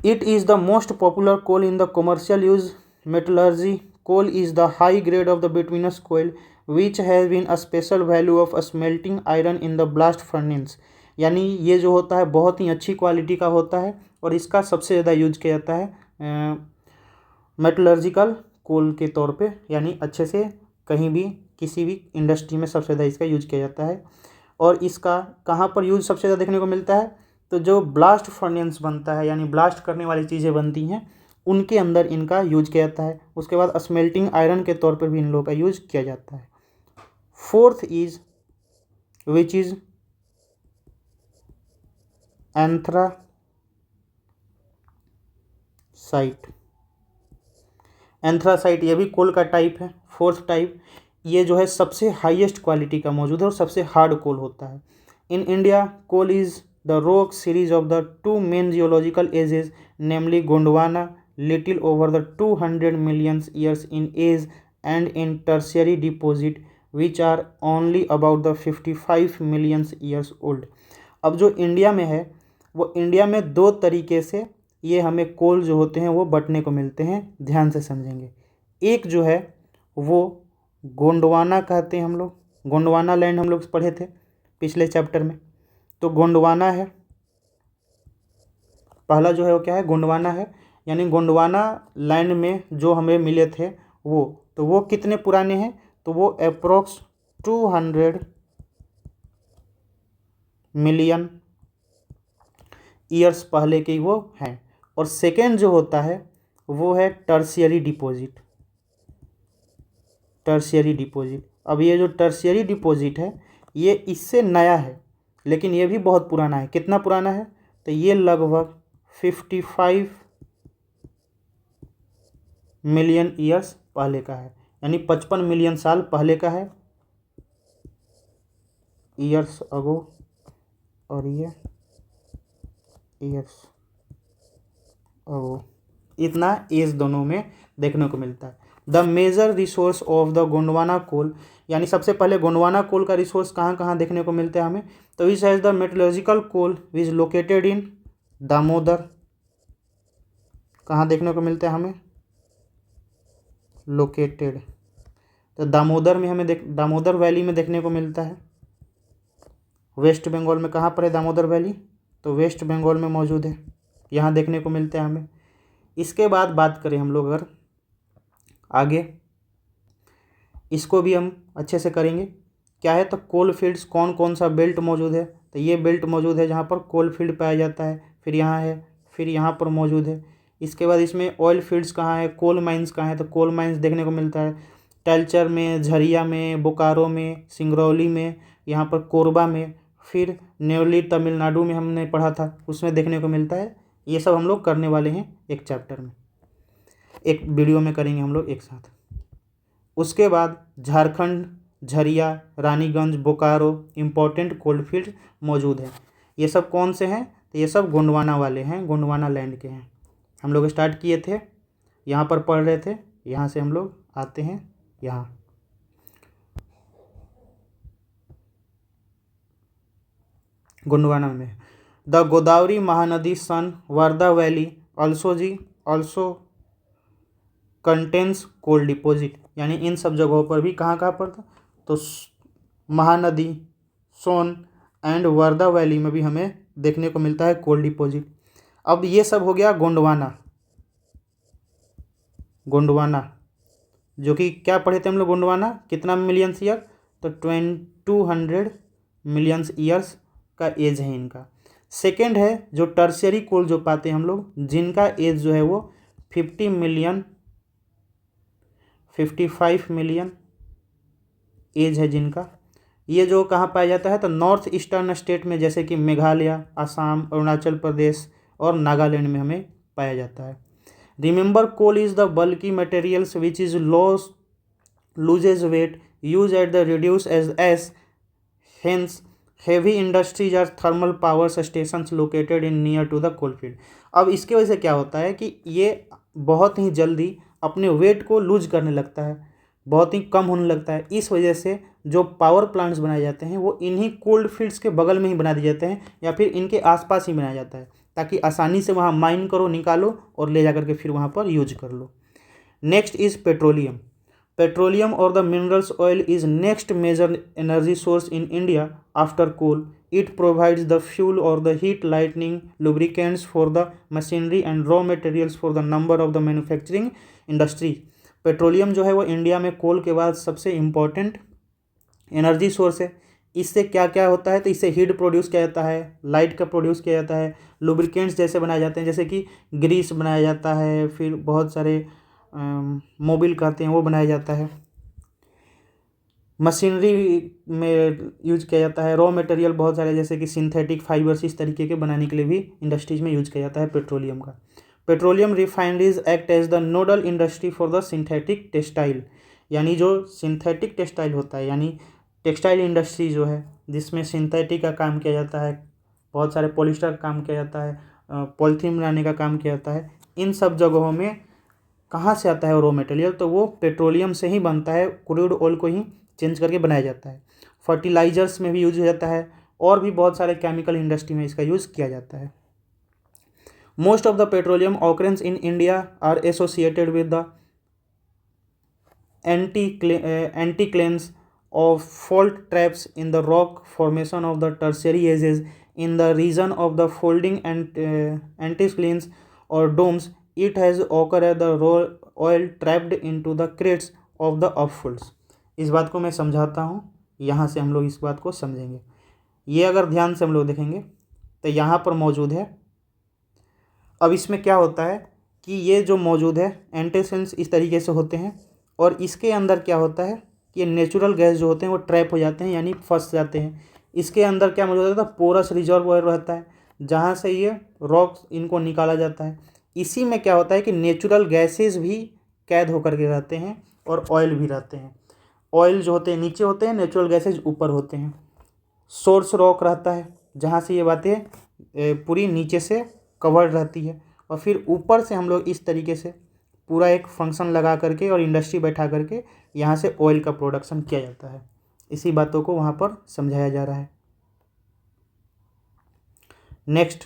It is the most popular coal in the commercial use metallurgy. Coal is the high grade of the bituminous coal which has been a special value of smelting iron in the blast furnace. यानी ये जो होता है बहुत ही अच्छी quality का होता है, और इसका सबसे ज़्यादा यूज किया जाता है मेटलर्जिकल कोल के तौर पे, यानी अच्छे से कहीं भी किसी भी इंडस्ट्री में सबसे ज़्यादा इसका यूज किया जाता है। और इसका कहाँ पर यूज सबसे ज़्यादा देखने को मिलता है, तो जो ब्लास्ट फर्नेस बनता है, यानी ब्लास्ट करने वाली चीज़ें बनती हैं, उनके अंदर इनका यूज किया जाता है। उसके बाद स्मेल्टिंग आयरन के तौर पर भी इन लोगों का यूज किया जाता है। Fourth is which is anthracite. Anthracite ये भी कोल का टाइप है, फोर्थ टाइप। ये जो है सबसे हाईएस्ट क्वालिटी का मौजूद है और सबसे हार्ड कोल होता है। In India coal is the rock series of the two main geological ages, namely Gondwana little over the 200 million years in age and in tertiary deposit which are only about the 55 million years old। अब जो India में है वो India में दो तरीके से ये हमें कोल जो होते हैं वो बटने को मिलते हैं, ध्यान से समझेंगे। एक जो है वो गोंडवाना कहते हैं हम लोग, गोंडवाना लैंड हम लोग पढ़े थे पिछले चैप्टर में। तो गोंडवाना है पहला, जो है वो क्या है, गोंडवाना है। यानी गोंडवाना लैंड में जो हमें मिले थे वो कितने पुराने हैं, तो वो अप्रोक्स 200 मिलियन ईयर्स पहले के वो हैं। और सेकेंड जो होता है वो है टर्शियरी डिपॉजिट। टर्शियरी डिपॉजिट, अब ये जो टर्शियरी डिपॉजिट है ये इससे नया है, लेकिन ये भी बहुत पुराना है। कितना पुराना है, तो ये लगभग 55 मिलियन ईयर्स पहले का है, यानी 55 मिलियन साल पहले का है, ईयर्स अगो, और ये ईयर्स अगो, इतना एज दोनों में देखने को मिलता है। The major resource of the Gondwana coal, यानी सबसे पहले गोंडवाना कोल का रिसोर्स कहाँ कहाँ देखने को मिलता है हमें, तो which has the metallurgical coal which located in Damodar. कहाँ देखने को मिलता है हमें, लोकेटेड, तो दामोदर में हमें दामोदर वैली में देखने को मिलता है। वेस्ट बंगाल में कहाँ पर है दामोदर वैली, तो वेस्ट बंगाल में मौजूद है, यहाँ देखने को मिलते हैं हमें। इसके बाद बात करें हम लोग अगर आगे, इसको भी हम अच्छे से करेंगे। क्या है, तो कोल फील्ड्स कौन कौन सा बेल्ट मौजूद है, तो ये बेल्ट मौजूद है जहाँ पर कोल फील्ड पाया जाता है, फिर यहाँ है, फिर यहाँ पर मौजूद है। इसके बाद इसमें ऑयल फील्ड्स कहाँ है, कोल माइंस कहाँ है, तो कोल माइंस देखने को मिलता है टैलचर में, झरिया में, बोकारो में, सिंगरौली में, यहाँ पर कोरबा में, फिर नेवली तमिलनाडु में हमने पढ़ा था, उसमें देखने को मिलता है। ये सब हम लोग करने वाले हैं एक चैप्टर में, एक वीडियो में करेंगे हम लोग एक साथ। उसके बाद Jharkhand, Jharia, Raniganj, Bokaro important coal field मौजूद हैं। ये सब कौन से हैं, तो ये सब गोंडवाना वाले हैं, गोंडवाना लैंड के हैं। हम लोग स्टार्ट किए थे, यहाँ पर पढ़ रहे थे, यहाँ से हम लोग आते हैं यहाँ। गोंडवाना में the Godavari Mahanadi Son Wardha valley also contains coal deposit, यानी इन सब जगहों पर भी कहाँ कहाँ पर था, तो महानदी, सोन एंड वर्धा वैली में भी हमें देखने को मिलता है कोल डिपॉजिट। अब ये सब हो गया गोंडवाना। गोंडवाना जो कि क्या पढ़े थे हम लोग, गोंडवाना कितना मिलियंस ईयर, तो 200 मिलियंस ईयर्स का एज है इनका। सेकेंड है जो टर्शियरी कोल जो पाते हैं हम लोग, जिनका एज जो है वो 55 मिलियन एज है जिनका। ये जो कहाँ पाया जाता है, तो नॉर्थ ईस्टर्न स्टेट में, जैसे कि मेघालय, असम, अरुणाचल प्रदेश और नागालैंड में हमें पाया जाता है। Remember coal is the bulky materials which is loses weight use at the reduce as hence heavy industries are thermal power stations located in near to the coal field. अब इसके वजह से क्या होता है कि ये बहुत ही जल्दी अपने वेट को लूज करने लगता है, बहुत ही कम होने लगता है। इस वजह से जो पावर प्लांट्स बनाए जाते हैं वो इन्हीं कोल्ड फील्ड्स के बगल में ही बना दिए जाते हैं, या फिर इनके आसपास ही बनाया जाता है, ताकि आसानी से वहाँ माइन करो, निकालो और ले जा करके फिर वहाँ पर यूज कर लो। Next is petroleum. Petroleum or the minerals oil is next major energy source in India after coal. It provides the fuel or the heat, lightning, lubricants for the machinery and raw materials for the number of the manufacturing industry. Petroleum जो है वो India में कोल के बाद सबसे important energy source है। इससे क्या क्या होता है, तो इससे हीट प्रोड्यूस किया जाता है, लाइट का प्रोड्यूस किया जाता है, लुब्रिकेंट्स जैसे बनाए जाते हैं, जैसे कि ग्रीस बनाया जाता है, फिर बहुत सारे मोबिल कहते हैं वो बनाया जाता है, मशीनरी में यूज किया जाता है, रॉ मटेरियल बहुत सारे जैसे कि सिंथेटिक फाइबर्स इस तरीके के बनाने के लिए भी इंडस्ट्रीज में यूज किया जाता है पेट्रोलियम का। Petroleum refineries act as the nodal industry for the synthetic textile, यानी जो सिंथेटिक टेक्सटाइल होता है, यानी टेक्सटाइल इंडस्ट्री जो है जिसमें सिंथेटिक का काम किया जाता है, बहुत सारे पॉलिस्टर का काम किया जाता है, पॉलीथीन बनाने का काम किया जाता है, इन सब जगहों में कहाँ से आता है रॉ मटेरियल, तो वो पेट्रोलियम से ही बनता है, क्रूड ऑयल को ही चेंज करके बनाया जाता है। फर्टिलाइजर्स में भी यूज हो जाता है, और भी बहुत सारे केमिकल इंडस्ट्री में इसका यूज़ किया जाता है। Most of the petroleum occurrences in India are associated with the anticlines of fault traps in the rock formation of the tertiary ages in the region of the folding and anticlines or domes. It has occurred the oil trapped into the crates of the upfolds. इस बात को मैं समझाता हूँ, यहाँ से हम लोग इस बात को समझेंगे। ये अगर ध्यान से हम लोग देखेंगे तो यहाँ पर मौजूद है। अब इसमें क्या होता है कि ये जो मौजूद है एंटीसेंस इस तरीके से होते हैं, और इसके अंदर क्या होता है कि नेचुरल गैस जो होते हैं वो ट्रैप हो जाते हैं, यानी फंस जाते हैं। इसके अंदर क्या मौजूद होता है, पोरस रिजर्वोयर रहता है, जहाँ से ये रॉक्स इनको निकाला जाता है। इसी में क्या होता है कि नेचुरल गैसेस भी कैद होकर के रहते हैं और ऑयल भी रहते हैं। ऑयल जो होते हैं नीचे होते हैं, नेचुरल गैसेज ऊपर होते हैं। सोर्स रॉक रहता है जहाँ से ये बातें पूरी नीचे से कवर्ड रहती है, और फिर ऊपर से हम लोग इस तरीके से पूरा एक फंक्शन लगा करके और इंडस्ट्री बैठा करके यहाँ से ऑयल का प्रोडक्शन किया जाता है। इसी बातों को वहाँ पर समझाया जा रहा है। Next,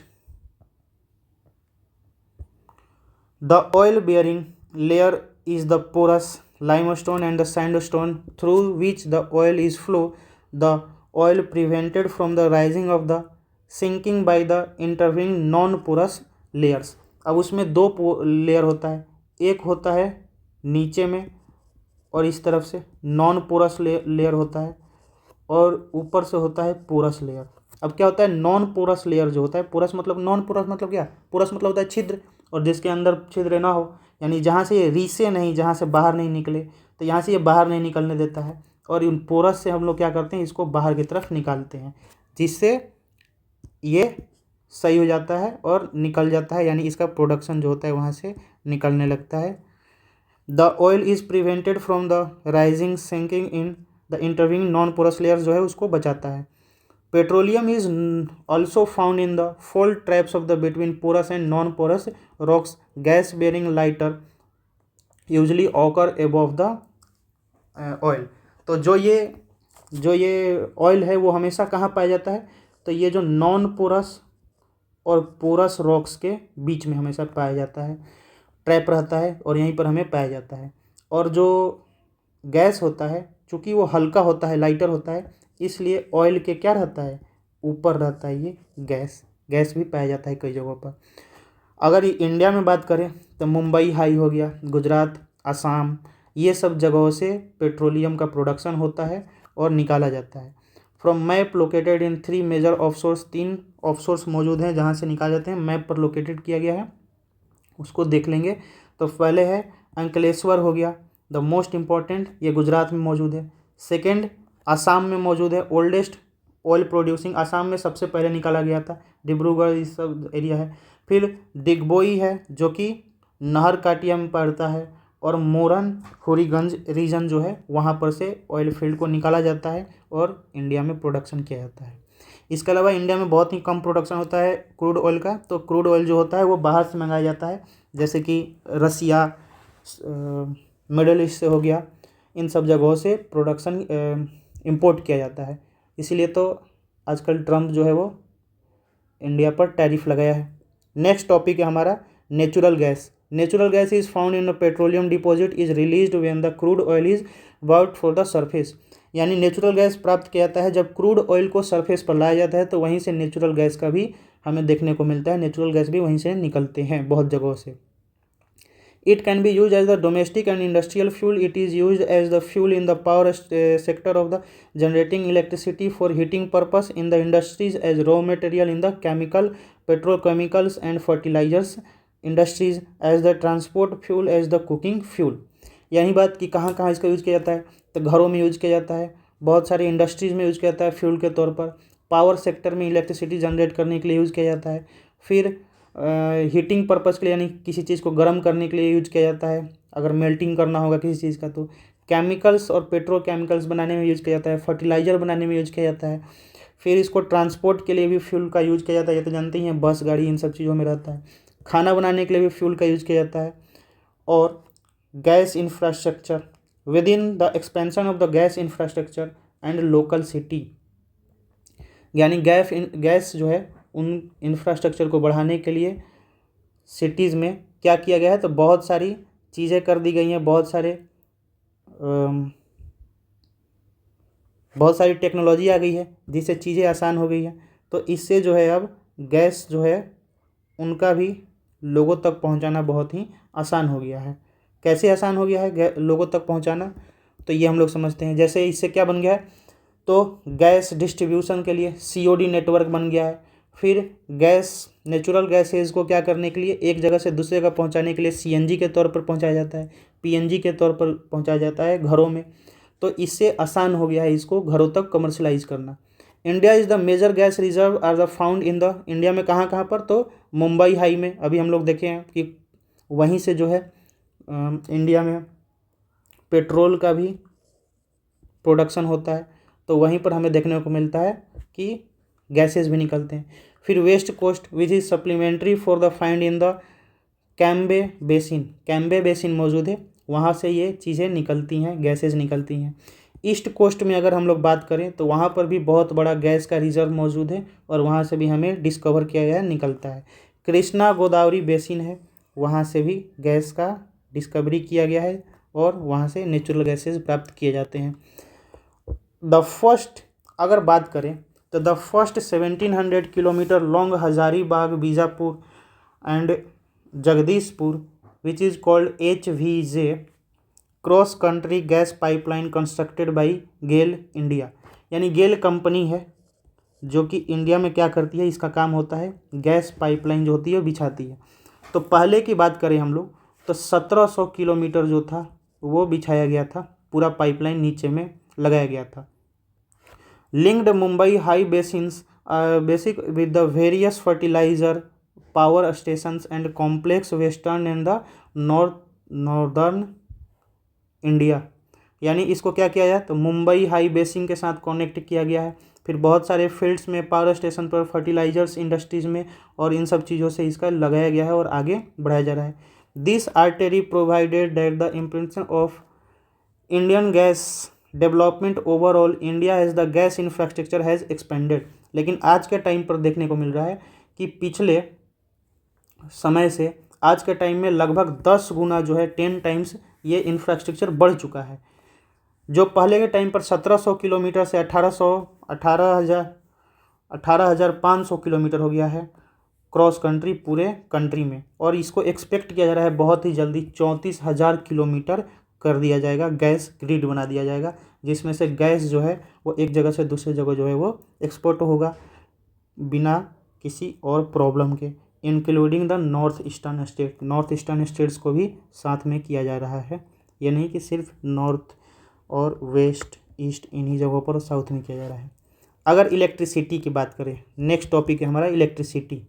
the oil bearing layer is the porous limestone and the sandstone through which the oil is flow. The oil prevented from the rising of the sinking by the intervening non-porous layers. अब उसमें दो layer होता है, एक होता है नीचे में और इस तरफ से नॉन पोरस लेयर होता है, और ऊपर से होता है पोरस लेयर। अब क्या होता है, नॉन पोरस लेयर जो होता है, पोरस मतलब नॉन पोरस मतलब क्या, पोरस मतलब होता है छिद्र, और जिसके अंदर छिद्र ना हो, यानी जहाँ से ये रीसे नहीं, जहाँ से बाहर नहीं निकले, तो यहाँ से ये बाहर नहीं निकलने देता है, और इन पोरस से हम लोग क्या करते हैं, इसको बाहर की तरफ निकालते हैं, जिससे ये सही हो जाता है और निकल जाता है, यानी इसका प्रोडक्शन जो होता है वहाँ से निकलने लगता है। The oil is prevented from the rising sinking in the intervening non porous layer जो है उसको बचाता है। Petroleum is also found in the fold traps of the between porous and non porous rocks. Gas bearing lighter usually occur above the oil. तो जो ये oil है वो हमेशा कहाँ पाया जाता है, तो ये जो नॉन पोरस और पोरस रॉक्स के बीच में हमेशा पाया जाता है, ट्रैप रहता है और यहीं पर हमें पाया जाता है। और जो गैस होता है चूँकि वो हल्का होता है, लाइटर होता है, इसलिए ऑयल के क्या रहता है, ऊपर रहता है ये गैस भी पाया जाता है कई जगहों पर। अगर इंडिया में बात करें तो मुंबई हाई हो गया, गुजरात, असम, ये सब जगहों से पेट्रोलियम का प्रोडक्शन होता है और निकाला जाता है। From map located in 3 major offshores, 3 offshores मौजूद हैं जहाँ से निकाले जाते हैं, मैप पर लोकेटेड किया गया है, उसको देख लेंगे। तो पहले है अंकलेश्वर हो गया, द मोस्ट इम्पॉर्टेंट, ये गुजरात में मौजूद है। सेकेंड आसाम में मौजूद है, ओल्डेस्ट ऑयल प्रोड्यूसिंग, आसाम में सबसे पहले निकाला गया था, डिब्रूगढ़ इस सब एरिया है। फिर दिग्बोई है जो कि नहर काटिया में पड़ता है, और मोरन हुरीगंज रीजन जो है वहाँ पर से ऑयल फील्ड को निकाला जाता है और इंडिया में प्रोडक्शन किया जाता है। इसके अलावा इंडिया में बहुत ही कम प्रोडक्शन होता है क्रूड ऑयल का, तो क्रूड ऑयल जो होता है वो बाहर से मंगाया जाता है, जैसे कि रसिया, मिडल ईस्ट से हो गया, इन सब जगहों से प्रोडक्शन इंपोर्ट किया जाता है। इसीलिए तो आजकल ट्रम्प जो है वो इंडिया पर टैरिफ लगाया है। नेक्स्ट टॉपिक है हमारा natural gas. Natural gas is found in petroleum deposit is released when the crude oil is brought for the surface. यानी नेचुरल गैस प्राप्त किया जाता है जब क्रूड ऑयल को सरफेस पर लाया जाता है, तो वहीं से नेचुरल गैस का भी हमें देखने को मिलता है, नेचुरल गैस भी वहीं से निकलते हैं बहुत जगहों से। It can be used as the domestic and industrial fuel. It is used as the fuel in the power sector of the generating electricity for heating purpose in the industries, as raw material in the chemical, petrochemicals and fertilizers industries, as the transport fuel, as the cooking fuel. यही बात कि कहाँ कहाँ इसका use किया जाता है, तो घरों में यूज़ किया जाता है, बहुत सारी इंडस्ट्रीज़ में यूज़ किया जाता है फ्यूल के तौर पर, पावर सेक्टर में इलेक्ट्रिसिटी जनरेट करने के लिए यूज़ किया जाता है, फिर हीटिंग पर्पज़ के लिए यानी किसी चीज़ को गर्म करने के लिए यूज किया जाता है, अगर मेल्टिंग करना होगा किसी चीज़ का, तो केमिकल्स और पेट्रोकेमिकल्स बनाने में यूज किया जाता है, फर्टिलाइज़र बनाने में यूज किया जाता है, फिर इसको ट्रांसपोर्ट के लिए भी फ्यूल का यूज किया जाता है, ये तो जानते ही हैं, बस गाड़ी इन सब चीज़ों में रहता है। खाना बनाने के लिए भी फ्यूल का यूज किया जाता है। और gas infrastructure, with in the expansion of the gas infrastructure and local city, यानी गैस जो है उन इंफ्रास्ट्रक्चर को बढ़ाने के लिए सिटीज़ में क्या किया गया है, तो बहुत सारी चीज़ें कर दी गई हैं, बहुत सारे बहुत सारी टेक्नोलॉजी आ गई है जिससे चीज़ें आसान हो गई हैं। तो इससे जो है अब गैस जो है उनका भी लोगों तक पहुंचाना बहुत ही आसान हो गया है। कैसे आसान हो गया है लोगों तक पहुंचाना, तो ये हम लोग समझते हैं। जैसे इससे क्या बन गया है, तो गैस डिस्ट्रीब्यूशन के लिए सीओडी नेटवर्क बन गया है। फिर गैस नेचुरल गैसेज को क्या करने के लिए एक जगह से दूसरी जगह पहुंचाने के लिए सीएनजी के तौर पर पहुंचाया जाता है, पीएनजी के तौर पर पहुंचाया जाता है घरों में। तो इससे आसान हो गया है इसको घरों तक कमर्शलाइज करना। India is the major gas reserve are the found in the India में कहाँ कहाँ पर, तो मुंबई हाई में। अभी हम लोग देखे हैं कि वहीं से जो है इंडिया में पेट्रोल का भी प्रोडक्शन होता है, तो वहीं पर हमें देखने को मिलता है कि गैसेस भी निकलते हैं। फिर west coast which is supplementary for the find in the Cambay basin मौजूद है, वहाँ से ये चीज़ें निकलती हैं, गैसेस निकलती हैं। ईस्ट कोस्ट में अगर हम लोग बात करें तो वहाँ पर भी बहुत बड़ा गैस का रिजर्व मौजूद है और वहाँ से भी हमें डिस्कवर किया गया निकलता है। कृष्णा गोदावरी बेसिन है, वहाँ से भी गैस का डिस्कवरी किया गया है और वहाँ से नेचुरल गैसेस प्राप्त किए जाते हैं। द फर्स्ट अगर बात करें तो the first 1700 kilometre long Hazaribagh Bijapur and Jagdishpur which is called HVJ cross country gas pipeline constructed by GAIL India, यानी गेल कंपनी है जो कि इंडिया में क्या करती है, इसका काम होता है गैस पाइपलाइन जो होती है बिछाती है। तो पहले की बात करें हम लोग तो 1700 किलोमीटर जो था वो बिछाया गया था, पूरा पाइपलाइन नीचे में लगाया गया था। Linked Mumbai high basins basic with the various fertiliser power stations and complex western and the northern India, यानी इसको क्या किया जाए तो मुंबई हाई बेसिन के साथ कनेक्ट किया गया है। फिर बहुत सारे फील्ड्स में, पावर स्टेशन पर, फर्टिलाइजर्स इंडस्ट्रीज में और इन सब चीज़ों से इसका लगाया गया है और आगे बढ़ाया जा रहा है। This artery provided that the impression of Indian gas development overall India has the gas infrastructure has expanded. लेकिन आज के टाइम पर देखने को मिल रहा है कि पिछले समय से आज के टाइम में लगभग 10 गुना जो है 10 टाइम्स ये इंफ्रास्ट्रक्चर बढ़ चुका है। जो पहले के टाइम पर 1700 किलोमीटर से 18,500 किलोमीटर हो गया है क्रॉस कंट्री पूरे कंट्री में, और इसको एक्सपेक्ट किया जा रहा है बहुत ही जल्दी 34,000 किलोमीटर कर दिया जाएगा, गैस ग्रिड बना दिया जाएगा, जिसमें से गैस जो है वो एक जगह से दूसरी जगह जो है वो एक्सपोर्ट होगा बिना किसी और प्रॉब्लम के, including the north eastern states को भी साथ में किया जा रहा है। ये नहीं कि सिर्फ नॉर्थ और वेस्ट ईस्ट इन्हीं जगहों पर साउथ में किया जा रहा है। अगर इलेक्ट्रिसिटी की बात करें, नेक्स्ट टॉपिक है हमारा इलेक्ट्रिसिटी।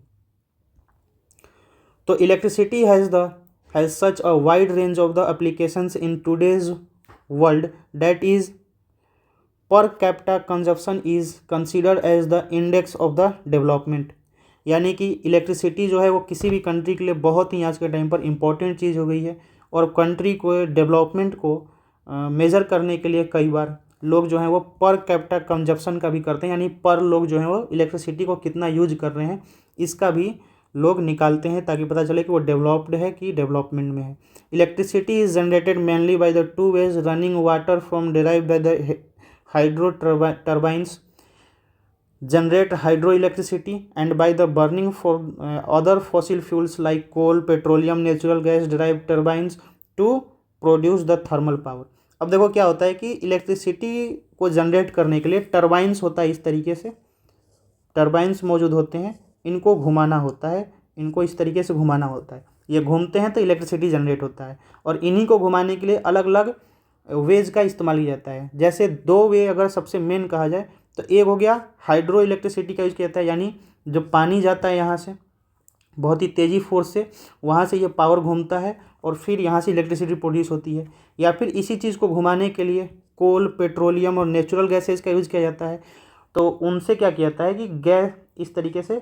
तो electricity has such a wide range of the applications in today's world that is per capita consumption is considered as the index of the development, यानी कि इलेक्ट्रिसिटी जो है वो किसी भी कंट्री के लिए बहुत ही आज के टाइम पर इम्पोर्टेंट चीज़ हो गई है। और कंट्री को डेवलपमेंट को मेज़र करने के लिए कई बार लोग जो हैं वो पर कैपिटा कंजप्शन का भी करते हैं, यानी पर लोग जो हैं वो इलेक्ट्रिसिटी को कितना यूज कर रहे हैं इसका भी लोग निकालते हैं ताकि पता चले कि वो डेवलप्ड है कि डेवलपमेंट में है। Electricity is generated mainly by the two ways running water from derive by the hydro turbines generate hydroelectricity and by the burning for other fossil fuels like coal, petroleum, natural gas derived turbines to produce the thermal power। अब देखो क्या होता है कि electricity को generate करने के लिए टर्बाइंस होता है, इस तरीके से टर्बाइंस मौजूद होते हैं, इनको घुमाना होता है, इनको इस तरीके से घुमाना होता है, ये घूमते हैं तो इलेक्ट्रिसिटी जनरेट होता है। और इन्हीं को घुमाने के लिए अलग अलग वेज का इस्तेमाल किया जाता है। जैसे दो वे अगर सबसे मेन कहा जाए तो एक हो गया हाइड्रो इलेक्ट्रिसिटी का यूज किया जाता है, यानी जो पानी जाता है यहाँ से बहुत ही तेज़ी फोर्स से, वहाँ से ये पावर घूमता है और फिर यहाँ से इलेक्ट्रिसिटी प्रोड्यूस होती है। या फिर इसी चीज़ को घुमाने के लिए कोल, पेट्रोलियम और नेचुरल गैसेज का यूज़ किया जाता है। तो उनसे क्या किया जाता है कि गैस इस तरीके से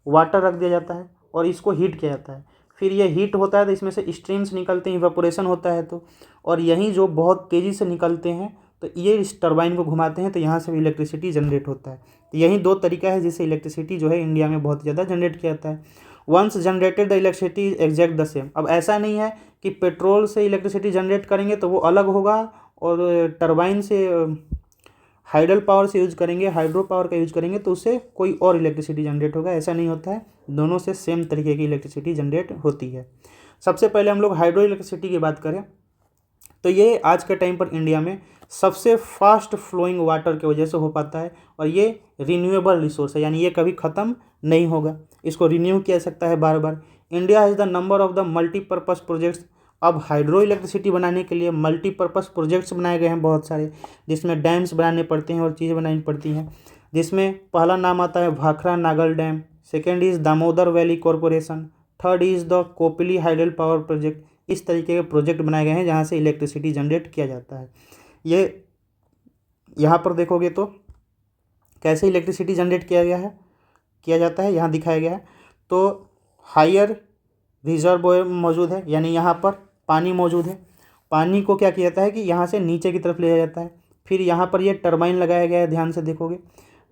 वाटर रख दिया जाता है और इसको हीट किया जाता है, फिर ये हीट होता है तो इसमें से स्ट्रीम्स निकलते हैं, इवेपोरेशन होता है तो, और यहीं जो बहुत तेज़ी से निकलते हैं तो ये इस टरबाइन को घुमाते हैं तो यहाँ से भी इलेक्ट्रिसिटी जनरेट होता है। तो यही दो तरीका है जिससे इलेक्ट्रिसिटी जो है इंडिया में बहुत ज़्यादा जनरेट किया जाता है। Once generated the electricity is exact the same. अब ऐसा नहीं है कि पेट्रोल से इलेक्ट्रिसिटी जनरेट करेंगे तो वो अलग होगा और टरबाइन से हाइडल पावर से यूज करेंगे, हाइड्रो पावर का यूज करेंगे तो उससे कोई और इलेक्ट्रिसिटी जनरेट होगा, ऐसा नहीं होता है, दोनों से सेम तरीके की इलेक्ट्रिसिटी जनरेट होती है। सबसे पहले हम लोग हाइड्रो इलेक्ट्रिसिटी की बात करें तो ये आज के टाइम पर इंडिया में सबसे फास्ट फ्लोइंग वाटर की वजह से हो पाता है और ये रिन्यूएबल रिसोर्स है, यानी ये कभी ख़त्म नहीं होगा, इसको रिन्यू किया जा सकता है बार बार। India has the number of the multipurpose projects. अब हाइड्रो इलेक्ट्रिसिटी बनाने के लिए मल्टीपर्पज़ प्रोजेक्ट्स बनाए गए हैं बहुत सारे, जिसमें डैम्स बनाने पड़ते हैं और चीज़ें बनानी पड़ती हैं, जिसमें पहला नाम आता है Bhakra Nangal dam, second is Damodar valley corporation, third is the Kopili hydel power project. इस तरीके के प्रोजेक्ट बनाए गए हैं जहाँ से इलेक्ट्रिसिटी जनरेट किया जाता है। ये यहाँ पर देखोगे तो कैसे इलेक्ट्रिसिटी जनरेट किया जाता है यहाँ दिखाया गया है। तो हायर रिजर्वोयर मौजूद है, यानी यहाँ पर पानी मौजूद है, पानी को क्या किया जाता है कि यहाँ से नीचे की तरफ ले जाया जाता है, फिर यहाँ पर ये टरबाइन लगाया गया है, ध्यान से देखोगे,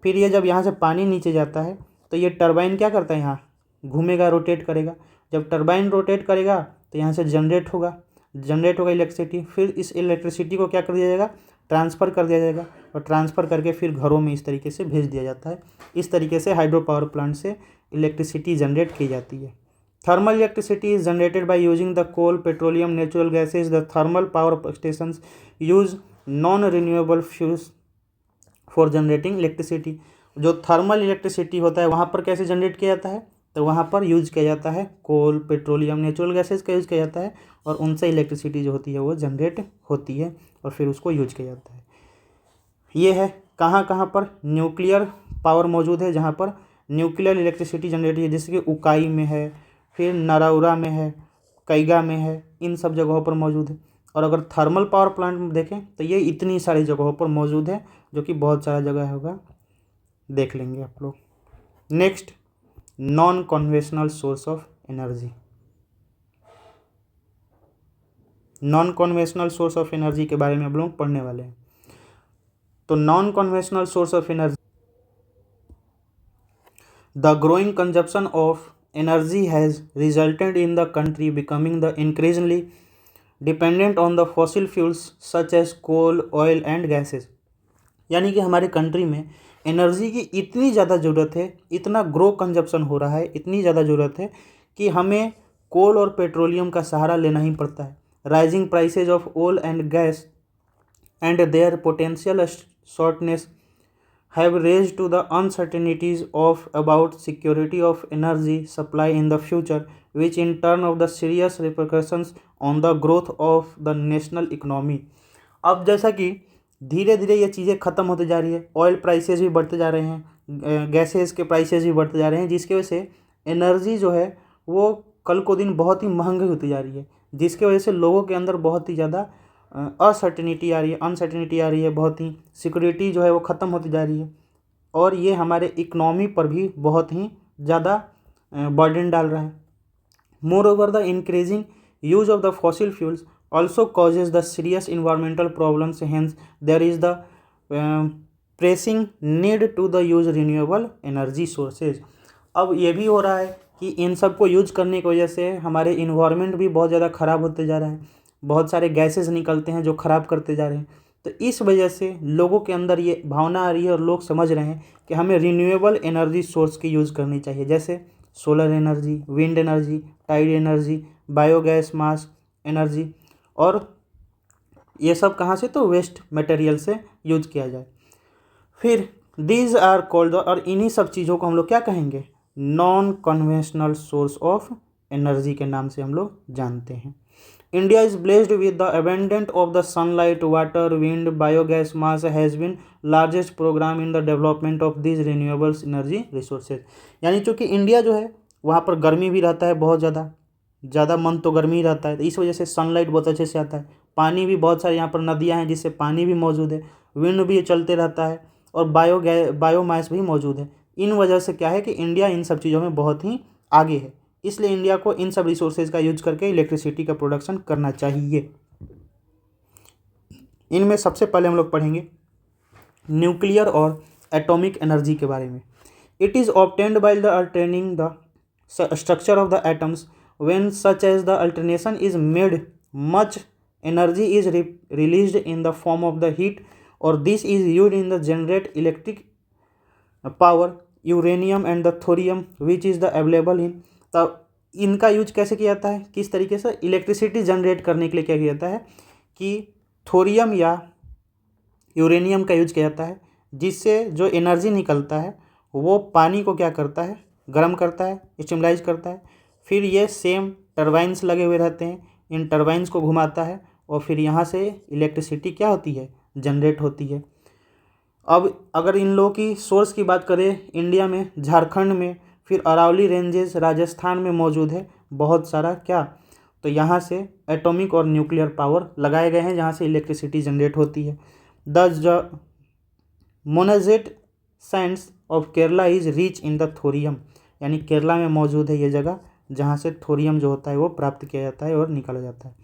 फिर ये जब यहाँ से पानी नीचे जाता है तो ये टरबाइन क्या करता है, यहाँ घूमेगा, रोटेट करेगा, जब टरबाइन रोटेट करेगा तो यहाँ से जनरेट होगा इलेक्ट्रिसिटी, फिर इस इलेक्ट्रिसिटी को क्या कर दिया जाएगा, ट्रांसफ़र कर दिया जाएगा, और ट्रांसफ़र करके फिर घरों में इस तरीके से भेज दिया जाता है। इस तरीके से हाइड्रो पावर प्लांट से इलेक्ट्रिसिटी जनरेट की जाती है। Thermal electricity is generated by using the coal, petroleum, natural gases. The thermal power stations use non renewable fuels for generating electricity. जो थर्मल इलेक्ट्रिसिटी होता है वहाँ पर कैसे जनरेट किया जाता है, तो वहाँ पर यूज किया जाता है कोल, पेट्रोलियम, नेचुरल गैसेज का यूज़ किया जाता है, और उनसे इलेक्ट्रिसिटी जो होती है वो जनरेट होती है और फिर उसको यूज किया जाता है। ये है कहाँ कहाँ पर न्यूक्लियर पावर मौजूद है, जहाँ पर न्यूक्लियर इलेक्ट्रिसिटी जनरेट है, जैसे कि उकाई में है, फिर नरौरा में है, कैगा में है, इन सब जगहों पर मौजूद है। और अगर थर्मल पावर प्लांट में देखें तो ये इतनी सारी जगहों पर मौजूद है, जो कि बहुत सारा जगह होगा, देख लेंगे आप लोग। Next, non conventional source of energy. Non conventional source of energy के बारे में हम लोग पढ़ने वाले हैं। तो non conventional source of energy, the growing consumption of energy has resulted in the country becoming the increasingly dependent on the fossil fuels such as coal, oil and gases. यानी कि हमारे कंट्री में एनर्जी की इतनी ज़्यादा ज़रूरत है, इतना ग्रो कंजप्शन हो रहा है, इतनी ज़्यादा ज़रूरत है कि हमें कोल और पेट्रोलियम का सहारा लेना ही पड़ता है। राइजिंग प्राइसेज ऑफ ओल and gas and their potential shortness have raised to the uncertainties of about security of energy supply in the future, which in turn of the serious repercussions on the growth of the national economy। अब जैसा कि धीरे धीरे ये चीज़ें ख़त्म होती जा रही है, ऑयल प्राइसेस भी बढ़ते जा रहे हैं, गैसेस के प्राइसेस भी बढ़ते जा रहे हैं, जिसकी वजह से एनर्जी जो है वो कल को दिन बहुत ही महंगी होती जा रही है, जिसकी वजह से लोगों के अंदर बहुत ही ज़्यादा अनसर्टिनिटी आ रही है, बहुत ही सिक्योरिटी जो है वो ख़त्म होती जा रही है, और ये हमारे इकनॉमी पर भी बहुत ही ज़्यादा बर्डन डाल रहा है। Moreover the increasing use of the fossil fuels also causes the serious environmental problems, hence there is the pressing need to the use renewable energy sources. अब ये भी हो रहा है कि इन सब को यूज करने की वजह से हमारे इन्वायरमेंट भी बहुत ज़्यादा ख़राब होते जा रहा है, बहुत सारे गैसेस निकलते हैं जो ख़राब करते जा रहे हैं। तो इस वजह से लोगों के अंदर ये भावना आ रही है और लोग समझ रहे हैं कि हमें रिन्यूएबल एनर्जी सोर्स की यूज़ करनी चाहिए, जैसे solar energy, wind energy, tide energy, biogas, mass energy, और ये सब कहाँ से, तो वेस्ट मटेरियल से यूज किया जाए। फिर दीज आर कॉल्ड, और इन्हीं सब चीज़ों को हम लोग क्या कहेंगे, non conventional source of energy के नाम से हम लोग जानते हैं। India is blessed with the abundance of the sunlight, water, wind, biogas, mass has been largest program in the development of these renewable energy resources। यानी चूँकि इंडिया जो है वहाँ पर गर्मी भी रहता है, बहुत ज़्यादा मन तो गर्मी ही रहता है, तो इस वजह से सनलाइट बहुत अच्छे से आता है, पानी भी बहुत सारे यहाँ पर नदियाँ हैं जिससे पानी भी मौजूद है, विंड भी चलते रहता है, और बायोमास भी मौजूद है। इन वजह से क्या है कि इंडिया इन सब चीज़ों में बहुत ही आगे है, इसलिए इंडिया को इन सब रिसोर्सेज का यूज करके इलेक्ट्रिसिटी का प्रोडक्शन करना चाहिए। इनमें सबसे पहले हम लोग पढ़ेंगे न्यूक्लियर और एटॉमिक एनर्जी के बारे में। It is obtained by the alternating the structure of the atoms when such as the alternation is made much energy is released in the form of the heat और this is use in the generate electric power uranium and the thorium which is the available in. तब इनका use कैसे किया जाता है, किस तरीके से इलेक्ट्रिसिटी जनरेट करने के लिए क्या किया जाता है कि थोरियम या यूरेनियम का यूज किया जाता है, जिससे जो एनर्जी निकलता है वो पानी को क्या करता है, गर्म करता है, स्टिमुलाइज करता है। फिर ये सेम टरबाइन्स लगे हुए रहते हैं, इन टरबाइन्स को घुमाता है और फिर यहाँ से इलेक्ट्रिसिटी क्या होती है, जनरेट होती है। अब अगर इन लोगों की सोर्स की बात करें, इंडिया में झारखंड में, फिर अरावली रेंजेस राजस्थान में मौजूद है बहुत सारा क्या, तो यहाँ से एटॉमिक और न्यूक्लियर पावर लगाए गए हैं जहाँ से इलेक्ट्रिसिटी जनरेट होती है। The monazite sands of Kerala is rich in the thorium, यानी केरला में मौजूद है ये जगह जहाँ से थोरियम जो होता है वो प्राप्त किया जाता है और निकाला जाता है।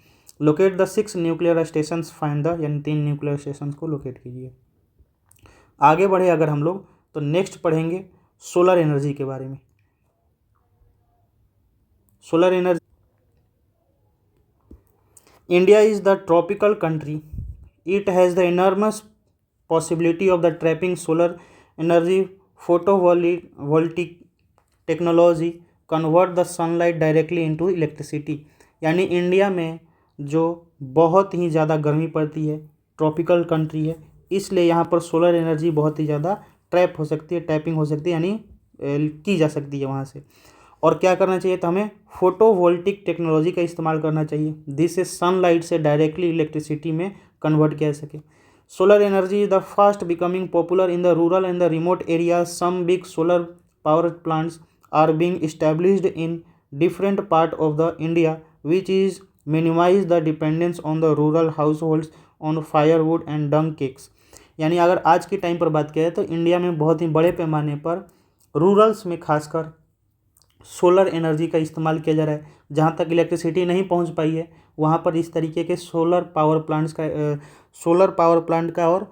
Locate the 6 nuclear station find the, यानी 3 न्यूक्लियर स्टेशन को लोकेट कीजिए। आगे बढ़े अगर हम लोग तो नेक्स्ट पढ़ेंगे सोलर एनर्जी के बारे में। Solar energy, India is the tropical country, it has the enormous possibility of the trapping solar energy photovoltaic technology convert the sunlight directly into electricity। यानी इंडिया में जो बहुत ही ज़्यादा गर्मी पड़ती है, ट्रॉपिकल कंट्री है, इसलिए यहाँ पर सोलर एनर्जी बहुत ही ज़्यादा ट्रैप हो सकती है, टैपिंग हो सकती है, यानी की जा सकती है वहाँ से। और क्या करना चाहिए, तो हमें फोटोवोल्टिक टेक्नोलॉजी का इस्तेमाल करना चाहिए जिससे सनलाइट से डायरेक्टली इलेक्ट्रिसिटी में कन्वर्ट किया जा सके। Solar energy is the fast becoming popular in the rural and the remote areas. Some big solar power plants are being established in different part of the India, which is minimize the dependence on the rural households on firewood and dung cakes। यानी अगर आज के time पर बात किया जाए तो India में बहुत ही बड़े पैमाने पर रूरल्स में खासकर सोलर एनर्जी का इस्तेमाल किया जा रहा है। जहाँ तक इलेक्ट्रिसिटी नहीं पहुँच पाई है वहाँ पर इस तरीके के सोलर पावर प्लांट का और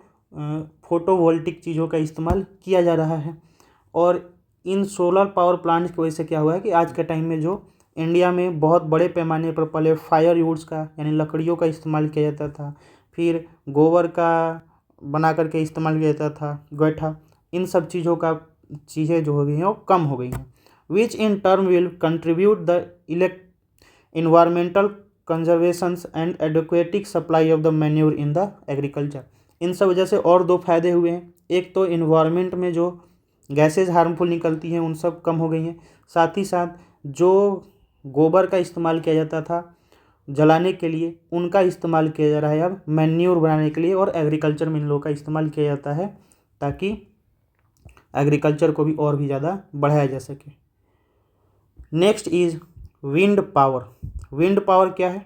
फोटोवोल्टिक चीज़ों का इस्तेमाल किया जा रहा है। और इन सोलर पावर प्लांट्स की वजह से क्या हुआ है कि आज के टाइम में जो इंडिया में बहुत बड़े पैमाने पर पहले फायरवुड्स का यानी लकड़ियों का इस्तेमाल किया जाता था, फिर गोबर का बना करके इस्तेमाल किया जाता था, गोइठा, इन सब चीज़ें जो हो गई हैं वो कम हो गई हैं, which in turn will contribute the environmental conservations and adequate supply of the manure in the agriculture। इन सब वजह से और दो फायदे हुए हैं, एक तो इन्वायरमेंट में जो गैसेज हार्मफुल निकलती हैं उन सब कम हो गई हैं, साथ ही साथ जो गोबर का इस्तेमाल किया जाता था जलाने के लिए उनका इस्तेमाल किया जा रहा है अब मैन्योर बनाने के लिए, और एग्रीकल्चर में इन लोगों का इस्तेमाल किया जाता है ताकि एग्रीकल्चर को भी और भी ज़्यादा बढ़ाया जा सके। Next is wind power. Wind power क्या है,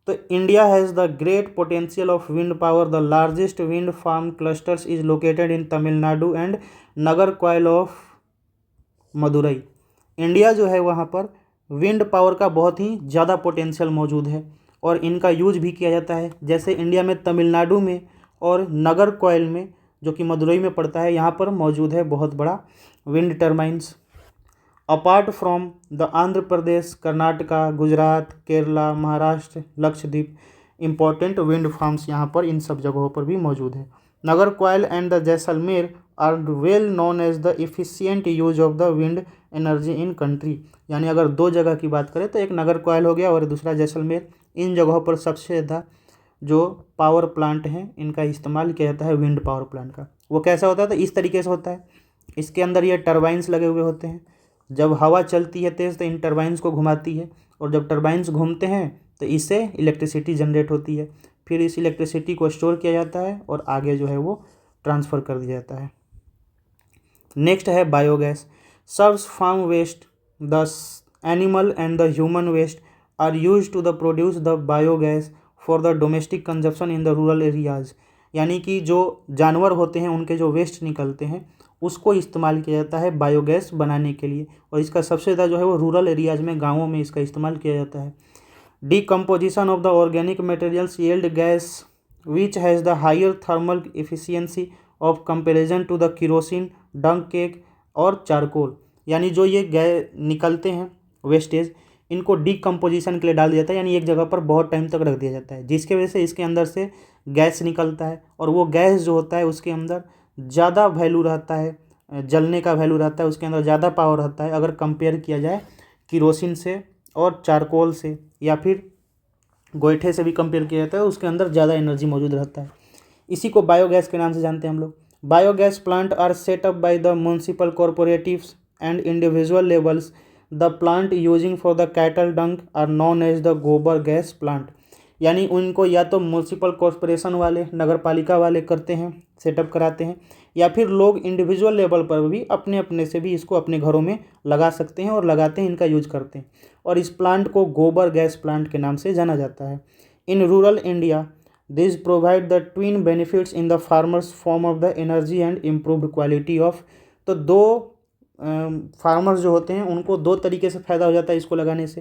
तो India has the great potential of wind power. The largest wind farm clusters is located in Tamil Nadu and Nagercoil of Madurai. India जो है वहाँ पर विंड पावर का बहुत ही ज़्यादा पोटेंशियल मौजूद है और इनका यूज भी किया जाता है। जैसे इंडिया में तमिलनाडु में और नगरकोइल में जो कि मदुरई में पड़ता है, यहाँ पर मौजूद है बहुत बड़ा wind turbines. Apart from the Andhra Pradesh, Karnataka, Gujarat, Kerala, Maharashtra, Lakshadweep, important wind farms यहाँ पर इन सब जगहों पर भी मौजूद है। Nagercoil and the Jaisalmer are well known as the efficient use of the wind energy in country. यानी अगर दो जगह की बात करें तो एक नगरकोइल हो गया और दूसरा जैसलमेर, इन जगहों पर सबसे ज़्यादा जो पावर प्लांट हैं इनका इस्तेमाल किया जाता है विंड पावर प्लांट का। वो कैसा होता है, तो इस तरीके से होता है, इसके अंदर ये टरबाइंस लगे हुए होते हैं, जब हवा चलती है तेज़ तो इन टरबाइंस को घुमाती है और जब टरबाइंस घूमते हैं तो इससे इलेक्ट्रिसिटी जनरेट होती है, फिर इस इलेक्ट्रिसिटी को स्टोर किया जाता है और आगे जो है वो ट्रांसफ़र कर दिया जाता है। नेक्स्ट है biogas. Serves farm waste, the animal and the human waste are use to the produce the biogas for the domestic consumption in the rural areas. यानी कि जो जानवर होते हैं उनके जो वेस्ट निकलते हैं उसको इस्तेमाल किया जाता है बायोगैस बनाने के लिए, और इसका सबसे ज़्यादा जो है वो रूरल एरियाज़ में, गाँवों में इसका इस्तेमाल किया जाता है। Decomposition of the organic materials yield gas which has the higher thermal efficiency of comparison to the kerosene, dung cake और चारकोल। यानी जो ये गैस निकलते हैं वेस्टेज, इनको डिकम्पोजिशन के लिए डाल दिया जाता है, यानी एक जगह पर बहुत टाइम तक रख दिया जाता है, जिसके वजह से इसके अंदर से गैस निकलता है, और वो गैस जो होता है उसके अंदर ज़्यादा वैल्यू रहता है, जलने का वैल्यू रहता है, उसके अंदर ज़्यादा पावर रहता है अगर कंपेयर किया जाए किरोसिन से और चारकोल से, या फिर गोईठे से भी कंपेयर किया जाता है, उसके अंदर ज़्यादा एनर्जी मौजूद रहता है। इसी को बायोगैस के नाम से जानते हैं हम लोग। Biogas plant are set up by the municipal corporatives and individual levels. The plant using for the cattle dung are known as the gobar gas plant. यानी उनको या तो म्युनिसिपल कॉरपोरेशन वाले, नगर पालिका वाले करते हैं, सेटअप कराते हैं, या फिर लोग इंडिविजुअल लेवल पर भी अपने अपने से भी इसको अपने घरों में लगा सकते हैं और लगाते हैं, इनका यूज करते हैं। और इस प्लांट को गोबर गैस प्लांट के नाम से जाना जाता है। In rural India this provide the twin benefits in the farmers form of the energy and improved quality of. तो दो फार्मर्स जो होते हैं उनको दो तरीके से फ़ायदा हो जाता है इसको लगाने से।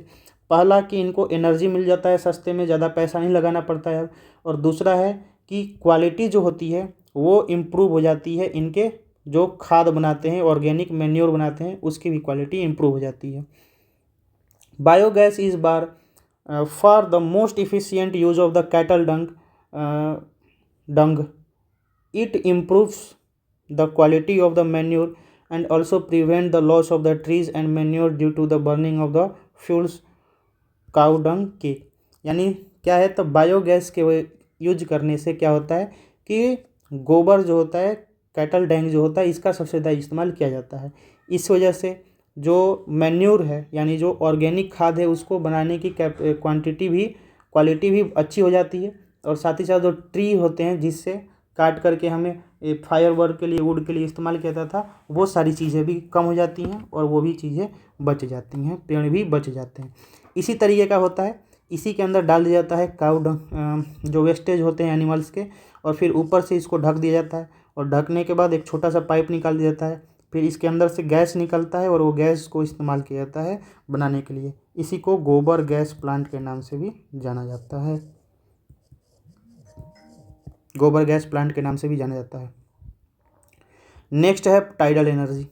पहला कि इनको एनर्जी मिल जाता है सस्ते में, ज़्यादा पैसा नहीं लगाना पड़ता है। और दूसरा है कि क्वालिटी जो होती है वो इम्प्रूव हो जाती है, इनके जो खाद बनाते हैं, ऑर्गेनिक मैन्योर बनाते हैं, उसकी भी क्वालिटी इम्प्रूव हो जाती है। Biogas is bar for the most efficient use of the cattle Dang. It improves the quality of the manure and also prevent the loss of the trees and manure due to the burning of the fuels cow dung के। यानी क्या है, तो biogas के use करने से क्या होता है कि गोबर जो होता है, कैटल डैंग जो होता है, इसका सबसे ज़्यादा इस्तेमाल किया जाता है। इस वजह से जो मैन्योर है यानी जो ऑर्गेनिक खाद है उसको बनाने की क्वालिटी भी अच्छी हो जाती है। और साथ ही साथ जो ट्री होते हैं जिससे काट करके हमें फायर वर्क के लिए, वुड के लिए इस्तेमाल किया जाता था, वो सारी चीज़ें भी कम हो जाती हैं और वो भी चीज़ें बच जाती हैं, पेड़ भी बच जाते हैं। इसी तरीके का होता है, इसी के अंदर डाल दिया जाता है काउ डंग, जो वेस्टेज होते हैं एनिमल्स के, और फिर ऊपर से इसको ढक दिया जाता है, और ढकने के बाद एक छोटा सा पाइप निकाल दिया जाता है, फिर इसके अंदर से गैस निकलता है और वो गैस को इस्तेमाल किया जाता है बनाने के लिए। इसी को गोबर गैस प्लांट के नाम से भी जाना जाता है, गोबर गैस प्लांट के नाम से भी जाना जाता है। नेक्स्ट है टाइडल एनर्जी।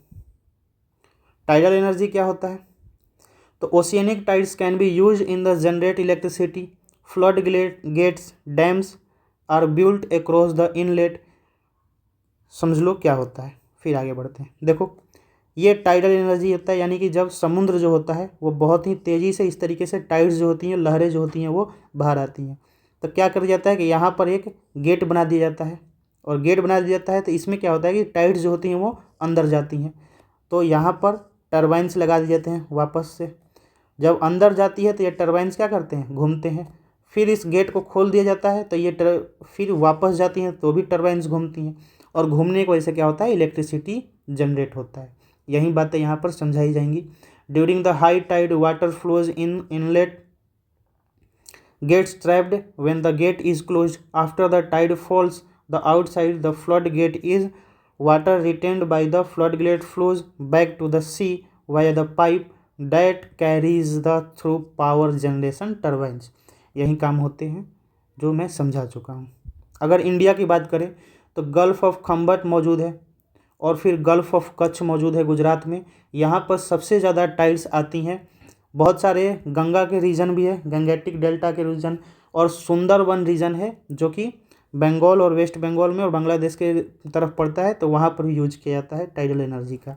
टाइडल एनर्जी क्या होता है, तो oceanic tides can be use in the generate electricity. Flood gates dams are built across the inlet. समझ लो क्या होता है, फिर आगे बढ़ते हैं। देखो ये टाइडल एनर्जी होता है, यानी कि जब समुद्र जो होता है वो बहुत ही तेज़ी से इस तरीके से टाइड्स जो होती हैं, लहरें जो होती हैं वो बाहर आती हैं, तो क्या कर दिया जाता है कि यहाँ पर एक गेट बना दिया जाता है, और गेट बना दिया जाता है तो इसमें क्या होता है कि टाइड्स जो होती हैं वो अंदर जाती हैं, तो यहाँ पर टरबाइन्स लगा दिए जाते हैं वापस से। जब अंदर जाती है तो ये टरबाइन्स क्या करते हैं, घूमते हैं, फिर इस गेट को खोल दिया जाता है तो ये फिर वापस जाती हैं तो भी टरबाइन्स घूमती हैं, और घूमने की वजह से क्या होता है, इलेक्ट्रिसिटी जनरेट होता है। यही बातें यहाँ पर समझाई जाएंगी। During the high tide water flows in inlet gets trapped when the gate is closed. After the tide falls, the outside the floodgate is water retained by the floodgate flows back to the sea via the pipe that carries the through power generation turbines. यही काम होते हैं जो मैं समझा चुका हूँ। अगर इंडिया की बात करें तो गल्फ ऑफ खम्बट मौजूद है, और फिर गल्फ ऑफ कच्छ मौजूद है गुजरात में। यहाँ पर सबसे ज़्यादा टाइड्स आती हैं। बहुत सारे गंगा के रीजन भी है, गंगेटिक डेल्टा के रीजन, और सुंदरवन रीजन है जो कि बंगाल और वेस्ट बंगाल में और बांग्लादेश के तरफ पड़ता है, तो वहाँ पर भी यूज किया जाता है टाइडल एनर्जी का।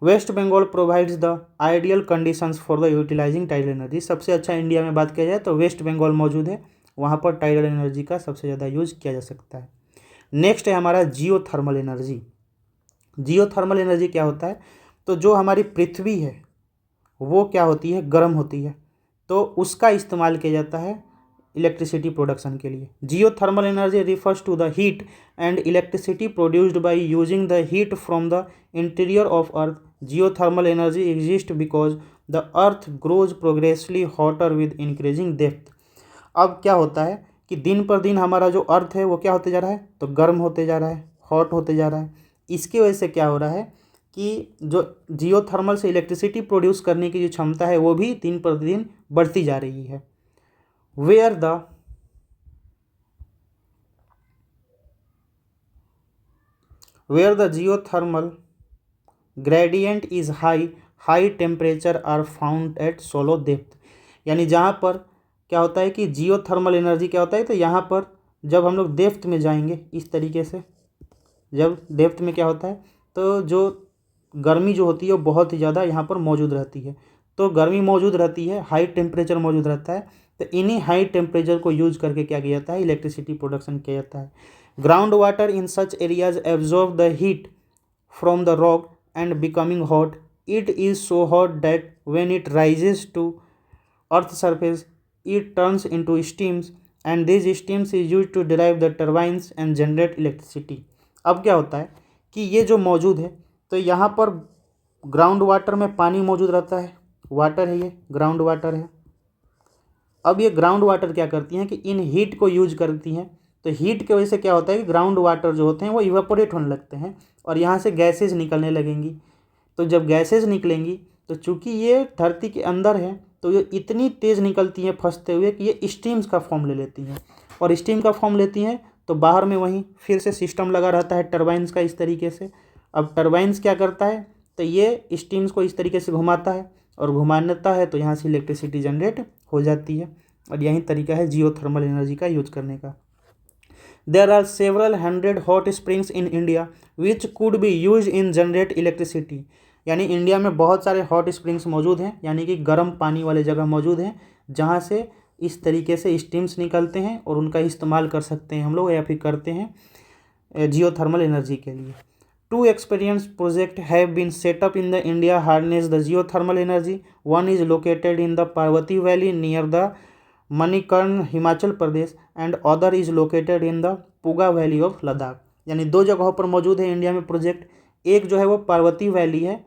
West Bengal provides the ideal conditions for the utilising tidal energy. सबसे अच्छा इंडिया में बात किया जाए तो वेस्ट बंगाल मौजूद है, वहाँ पर टाइडल एनर्जी का सबसे ज़्यादा यूज किया जा सकता है। नेक्स्ट है हमारा जियो थर्मल एनर्जी। जियो थर्मल एनर्जी क्या होता है, तो जो हमारी पृथ्वी है वो क्या होती है, गर्म होती है, तो उसका इस्तेमाल किया जाता है इलेक्ट्रिसिटी प्रोडक्शन के लिए। Geothermal energy refers to the heat and electricity produced by using the heat from the interior of earth. Geothermal energy exist because the earth grows progressively hotter with increasing depth. अब क्या होता है कि दिन पर दिन हमारा जो अर्थ है वो क्या होते जा रहा है, तो गर्म होते जा रहा है, हॉट होते जा रहा है। इसकी वजह से क्या हो रहा है कि जो जियो थर्मल से इलेक्ट्रिसिटी प्रोड्यूस करने की जो क्षमता है वो भी दिन पर दिन बढ़ती जा रही है। Where the geothermal gradient is high temperature are found at shallow depth. यानी जहाँ पर क्या होता है कि जियो थर्मल एनर्जी क्या होता है, तो यहाँ पर जब हम लोग डेप्थ में जाएंगे इस तरीके से, जब डेप्थ में क्या होता है, तो जो गर्मी जो होती है वो बहुत ही ज़्यादा यहाँ पर मौजूद रहती है। तो गर्मी मौजूद रहती है, हाई टेम्परेचर मौजूद रहता है, तो इन्हीं हाई टेम्परेचर को यूज करके क्या किया जाता है, इलेक्ट्रिसिटी प्रोडक्शन किया जाता है। Ground water in such areas absorb the heat from the rock and becoming hot, it is so hot that when it rises to earth surface it turns into steams and these steams is used to derive the turbines and generate electricity। अब क्या होता है कि ये जो मौजूद है, तो यहाँ पर ग्राउंड वाटर में पानी मौजूद रहता है, वाटर है, ये ग्राउंड वाटर है। अब ये ग्राउंड वाटर क्या करती हैं कि इन हीट को यूज करती हैं, तो हीट की वजह से क्या होता है कि ग्राउंड वाटर जो होते हैं वो इवेपोरेट होने लगते हैं और यहाँ से गैसेज निकलने लगेंगी। तो जब गैसेज निकलेंगी तो चूंकि ये धरती के अंदर है, तो ये इतनी तेज़ निकलती हैं फंसते हुए कि ये स्टीम्स का फॉर्म ले लेती हैं, और स्टीम का फॉर्म लेती हैं तो बाहर में वहीं फिर से सिस्टम लगा रहता है टरबाइन्स का इस तरीके से। अब टरबाइन्स क्या करता है, तो ये स्टीम्स को इस तरीके से घुमाता है और घुमाता है, तो यहाँ से इलेक्ट्रिसिटी जनरेट हो जाती है। और यही तरीका है जियोथर्मल एनर्जी का यूज करने का। There are several 100 hot springs in India which could be use in generate electricity. यानी इंडिया में बहुत सारे हॉट स्प्रिंग्स मौजूद हैं, यानी कि गर्म पानी वाले जगह मौजूद हैं, जहाँ से इस तरीके से स्टीम्स निकलते हैं और उनका इस्तेमाल कर सकते हैं हम लोग, या फिर करते हैं जियोथर्मल एनर्जी के लिए। 2 experience project have been set up in the India harness the geothermal energy. One is located in the Parvati valley near the Manikaran Himachal Pradesh and other is located in the Puga valley of Ladakh. यानी 2 जगहों पर मौजूद है India में project. एक जो है वो पार्वती वैली है,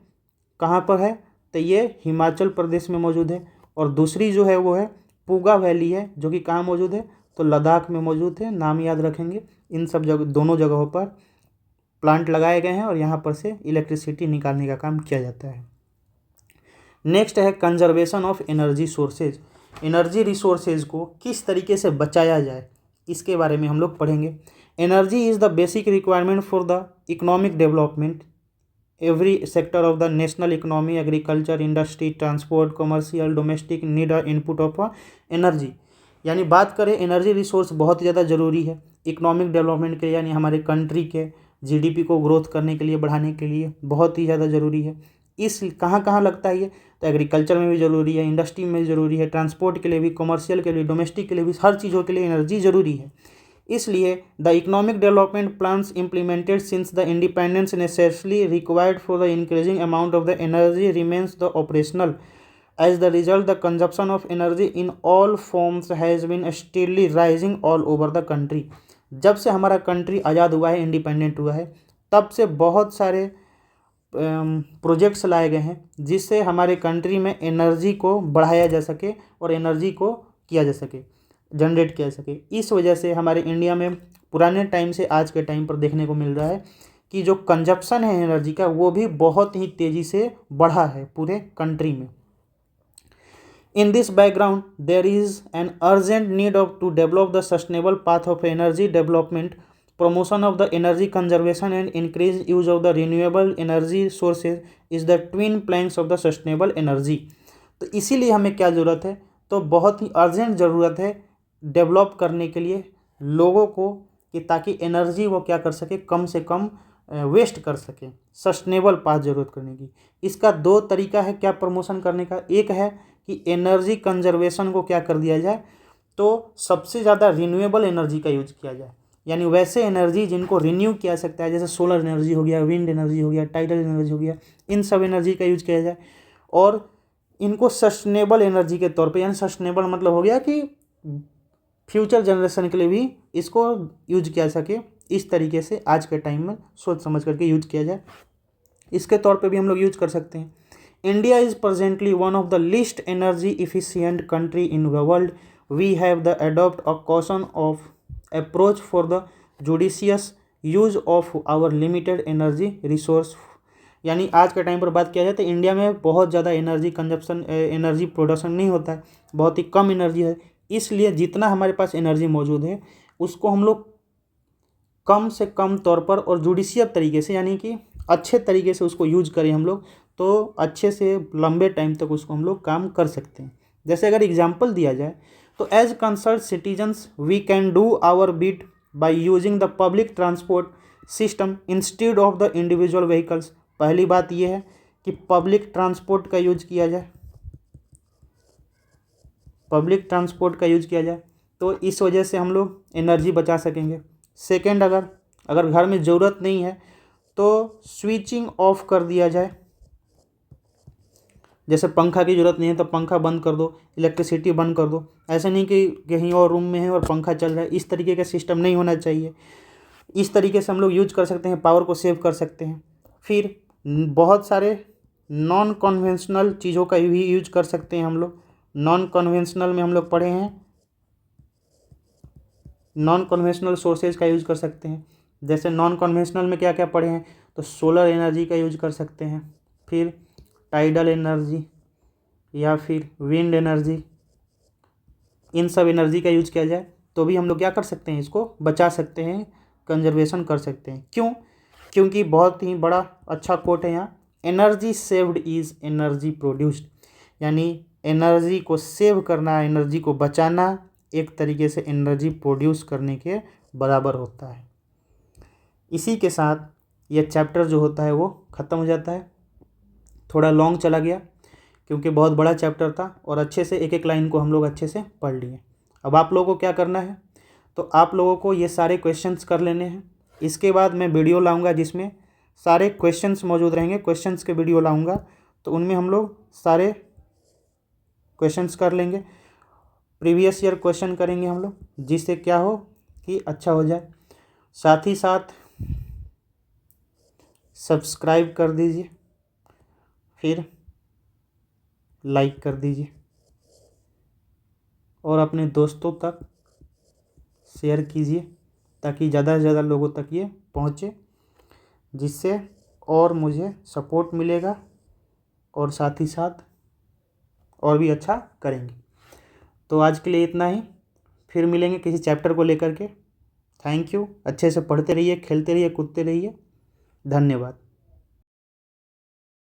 कहाँ पर है, तो ये हिमाचल प्रदेश में मौजूद है, और दूसरी जो है वो है पुगा वैली है, जो कि कहाँ मौजूद है, तो लद्दाख में मौजूद है। नाम याद रखेंगे। इन सब जगह, दोनों जगहों पर प्लांट लगाए गए हैं और यहाँ पर से इलेक्ट्रिसिटी निकालने का काम किया जाता है। नेक्स्ट है conservation of energy sources. Energy resources को किस तरीके से बचाया जाए, इसके बारे में हम लोग पढ़ेंगे। Energy is the basic requirement for the economic development every sector of the national economy, agriculture, industry, transport, commercial, domestic need input of energy. यानी बात करें, एनर्जी रिसोर्स बहुत ज़्यादा ज़रूरी है इकोनॉमिक डेवलपमेंट के लिए, यानी हमारे कंट्री के जीडीपी को ग्रोथ करने के लिए, बढ़ाने के लिए बहुत ही ज़्यादा ज़रूरी है। इस कहाँ कहाँ लगता है ये, तो एग्रीकल्चर में भी ज़रूरी है, इंडस्ट्री में भी ज़रूरी है, ट्रांसपोर्ट के लिए भी, कमर्शियल के लिए, डोमेस्टिक के लिए भी, हर चीज़ों के लिए एनर्जी ज़रूरी है। इसलिए the economic development plans implemented since the independence necessarily required for the increasing amount of the energy remains the operational. As the result the consumption of energy in all forms has been steadily rising all over the country. जब से हमारा country आज़ाद हुआ है, independent हुआ है, तब से बहुत सारे प्रोजेक्ट्स लाए गए हैं जिससे हमारे कंट्री में एनर्जी को बढ़ाया जा सके और एनर्जी को किया जा सके, जनरेट किया जा सके। इस वजह से हमारे इंडिया में पुराने टाइम से आज के टाइम पर देखने को मिल रहा है कि जो कंजप्शन है एनर्जी का, वो भी बहुत ही तेज़ी से बढ़ा है पूरे कंट्री में। In this background, there is an urgent need to develop the sustainable path of energy development, promotion of the energy conservation and increased use of the renewable energy sources is the twin planks of the sustainable energy। तो इसीलिए हमें क्या ज़रूरत है, तो बहुत ही urgent ज़रूरत है डेवलप करने के लिए लोगों को, कि ताकि एनर्जी वो क्या कर सके, कम से कम वेस्ट कर सके, सस्टेनेबल पाथ ज़रूरत करने की। इसका 2 तरीका है क्या प्रमोशन करने का। एक है कि एनर्जी कंजर्वेशन को क्या कर दिया जाए, तो सबसे ज़्यादा रिन्यूएबल एनर्जी का यूज किया जाए, यानी वैसे एनर्जी जिनको रिन्यू किया सकता है, जैसे सोलर एनर्जी हो गया, विंड एनर्जी हो गया, टाइडल एनर्जी हो गया, इन सब एनर्जी का यूज किया जाए, और इनको सस्टेनेबल एनर्जी के तौर पे, यानी सस्टेनेबल मतलब हो गया कि फ्यूचर जनरेशन के लिए भी इसको यूज किया सके। इस तरीके से आज के टाइम में सोच समझ करके यूज किया जाए, इसके तौर पे भी हम लोग यूज कर सकते हैं। India is presently one of the least energy efficient country in the world. We have the adopt a caution of approach for the judicious use of our limited energy resource। यानी आज के time पर बात किया जाए तो India में बहुत ज़्यादा एनर्जी कंजप्शन, एनर्जी प्रोडक्शन नहीं होता है, बहुत ही कम एनर्जी है। इसलिए जितना हमारे पास एनर्जी मौजूद है उसको हम लोग कम से कम तौर पर और जुडिशियल तरीके से, यानी कि अच्छे तरीके से उसको यूज करें हम लोग, तो अच्छे से लंबे टाइम तक उसको हम लोग काम कर सकते हैं। जैसे अगर एग्जांपल दिया जाए तो as concern citizens we can do our bit by using the public transport system instead of the individual vehicles. पहली बात यह है कि पब्लिक ट्रांसपोर्ट का यूज किया जाए, पब्लिक ट्रांसपोर्ट का यूज किया जाए, तो इस वजह से हम लोग एनर्जी बचा सकेंगे। सेकेंड, अगर घर में ज़रूरत नहीं है तो स्विचिंग ऑफ कर दिया जाए। जैसे पंखा की ज़रूरत नहीं है तो पंखा बंद कर दो, इलेक्ट्रिसिटी बंद कर दो। ऐसा नहीं कि कहीं और रूम में है और पंखा चल रहा है, इस तरीके का सिस्टम नहीं होना चाहिए। इस तरीके से हम लोग यूज कर सकते हैं, पावर को सेव कर सकते हैं। फिर बहुत सारे नॉन कन्वेंशनल चीज़ों का भी यूज कर सकते हैं हम लोग। नॉन कन्वेंशनल में हम लोग पढ़े हैं, नॉन कन्वेंशनल सोर्सेज का यूज कर सकते हैं। जैसे नॉन कन्वेंशनल में क्या क्या पढ़े हैं, तो सोलर एनर्जी का यूज कर सकते हैं, फिर टाइडल एनर्जी या फिर विंड एनर्जी। इन सब एनर्जी का यूज किया जाए तो भी हम लोग क्या कर सकते हैं, इसको बचा सकते हैं, कंजर्वेशन कर सकते हैं। क्यों? क्योंकि बहुत ही बड़ा अच्छा कोट है यहाँ, energy saved is energy produced. यानी एनर्जी को सेव करना, एनर्जी को बचाना एक तरीके से एनर्जी प्रोड्यूस करने के बराबर होता है। इसी के साथ यह चैप्टर जो होता है वो ख़त्म हो जाता है। थोड़ा लॉन्ग चला गया क्योंकि बहुत बड़ा चैप्टर था और अच्छे से एक एक लाइन को हम लोग अच्छे से पढ़ लिए। अब आप लोगों को क्या करना है, तो आप लोगों को ये सारे क्वेश्चंस कर लेने हैं। इसके बाद मैं वीडियो लाऊंगा जिसमें सारे क्वेश्चंस मौजूद रहेंगे, क्वेश्चंस के वीडियो लाऊंगा, तो उनमें हम लोग सारे क्वेश्चंस कर लेंगे। प्रीवियस ईयर क्वेश्चन करेंगे हम लोग, जिससे क्या हो कि अच्छा हो जाए। साथ ही साथ सब्सक्राइब कर दीजिए, फिर लाइक कर दीजिए और अपने दोस्तों तक शेयर कीजिए ताकि ज़्यादा से ज़्यादा लोगों तक ये पहुँचे, जिससे और मुझे सपोर्ट मिलेगा और साथ ही साथ और भी अच्छा करेंगे। तो आज के लिए इतना ही, फिर मिलेंगे किसी चैप्टर को लेकर के। Thank you. अच्छे से पढ़ते रहिए, खेलते रहिए, कूदते रहिए। धन्यवाद।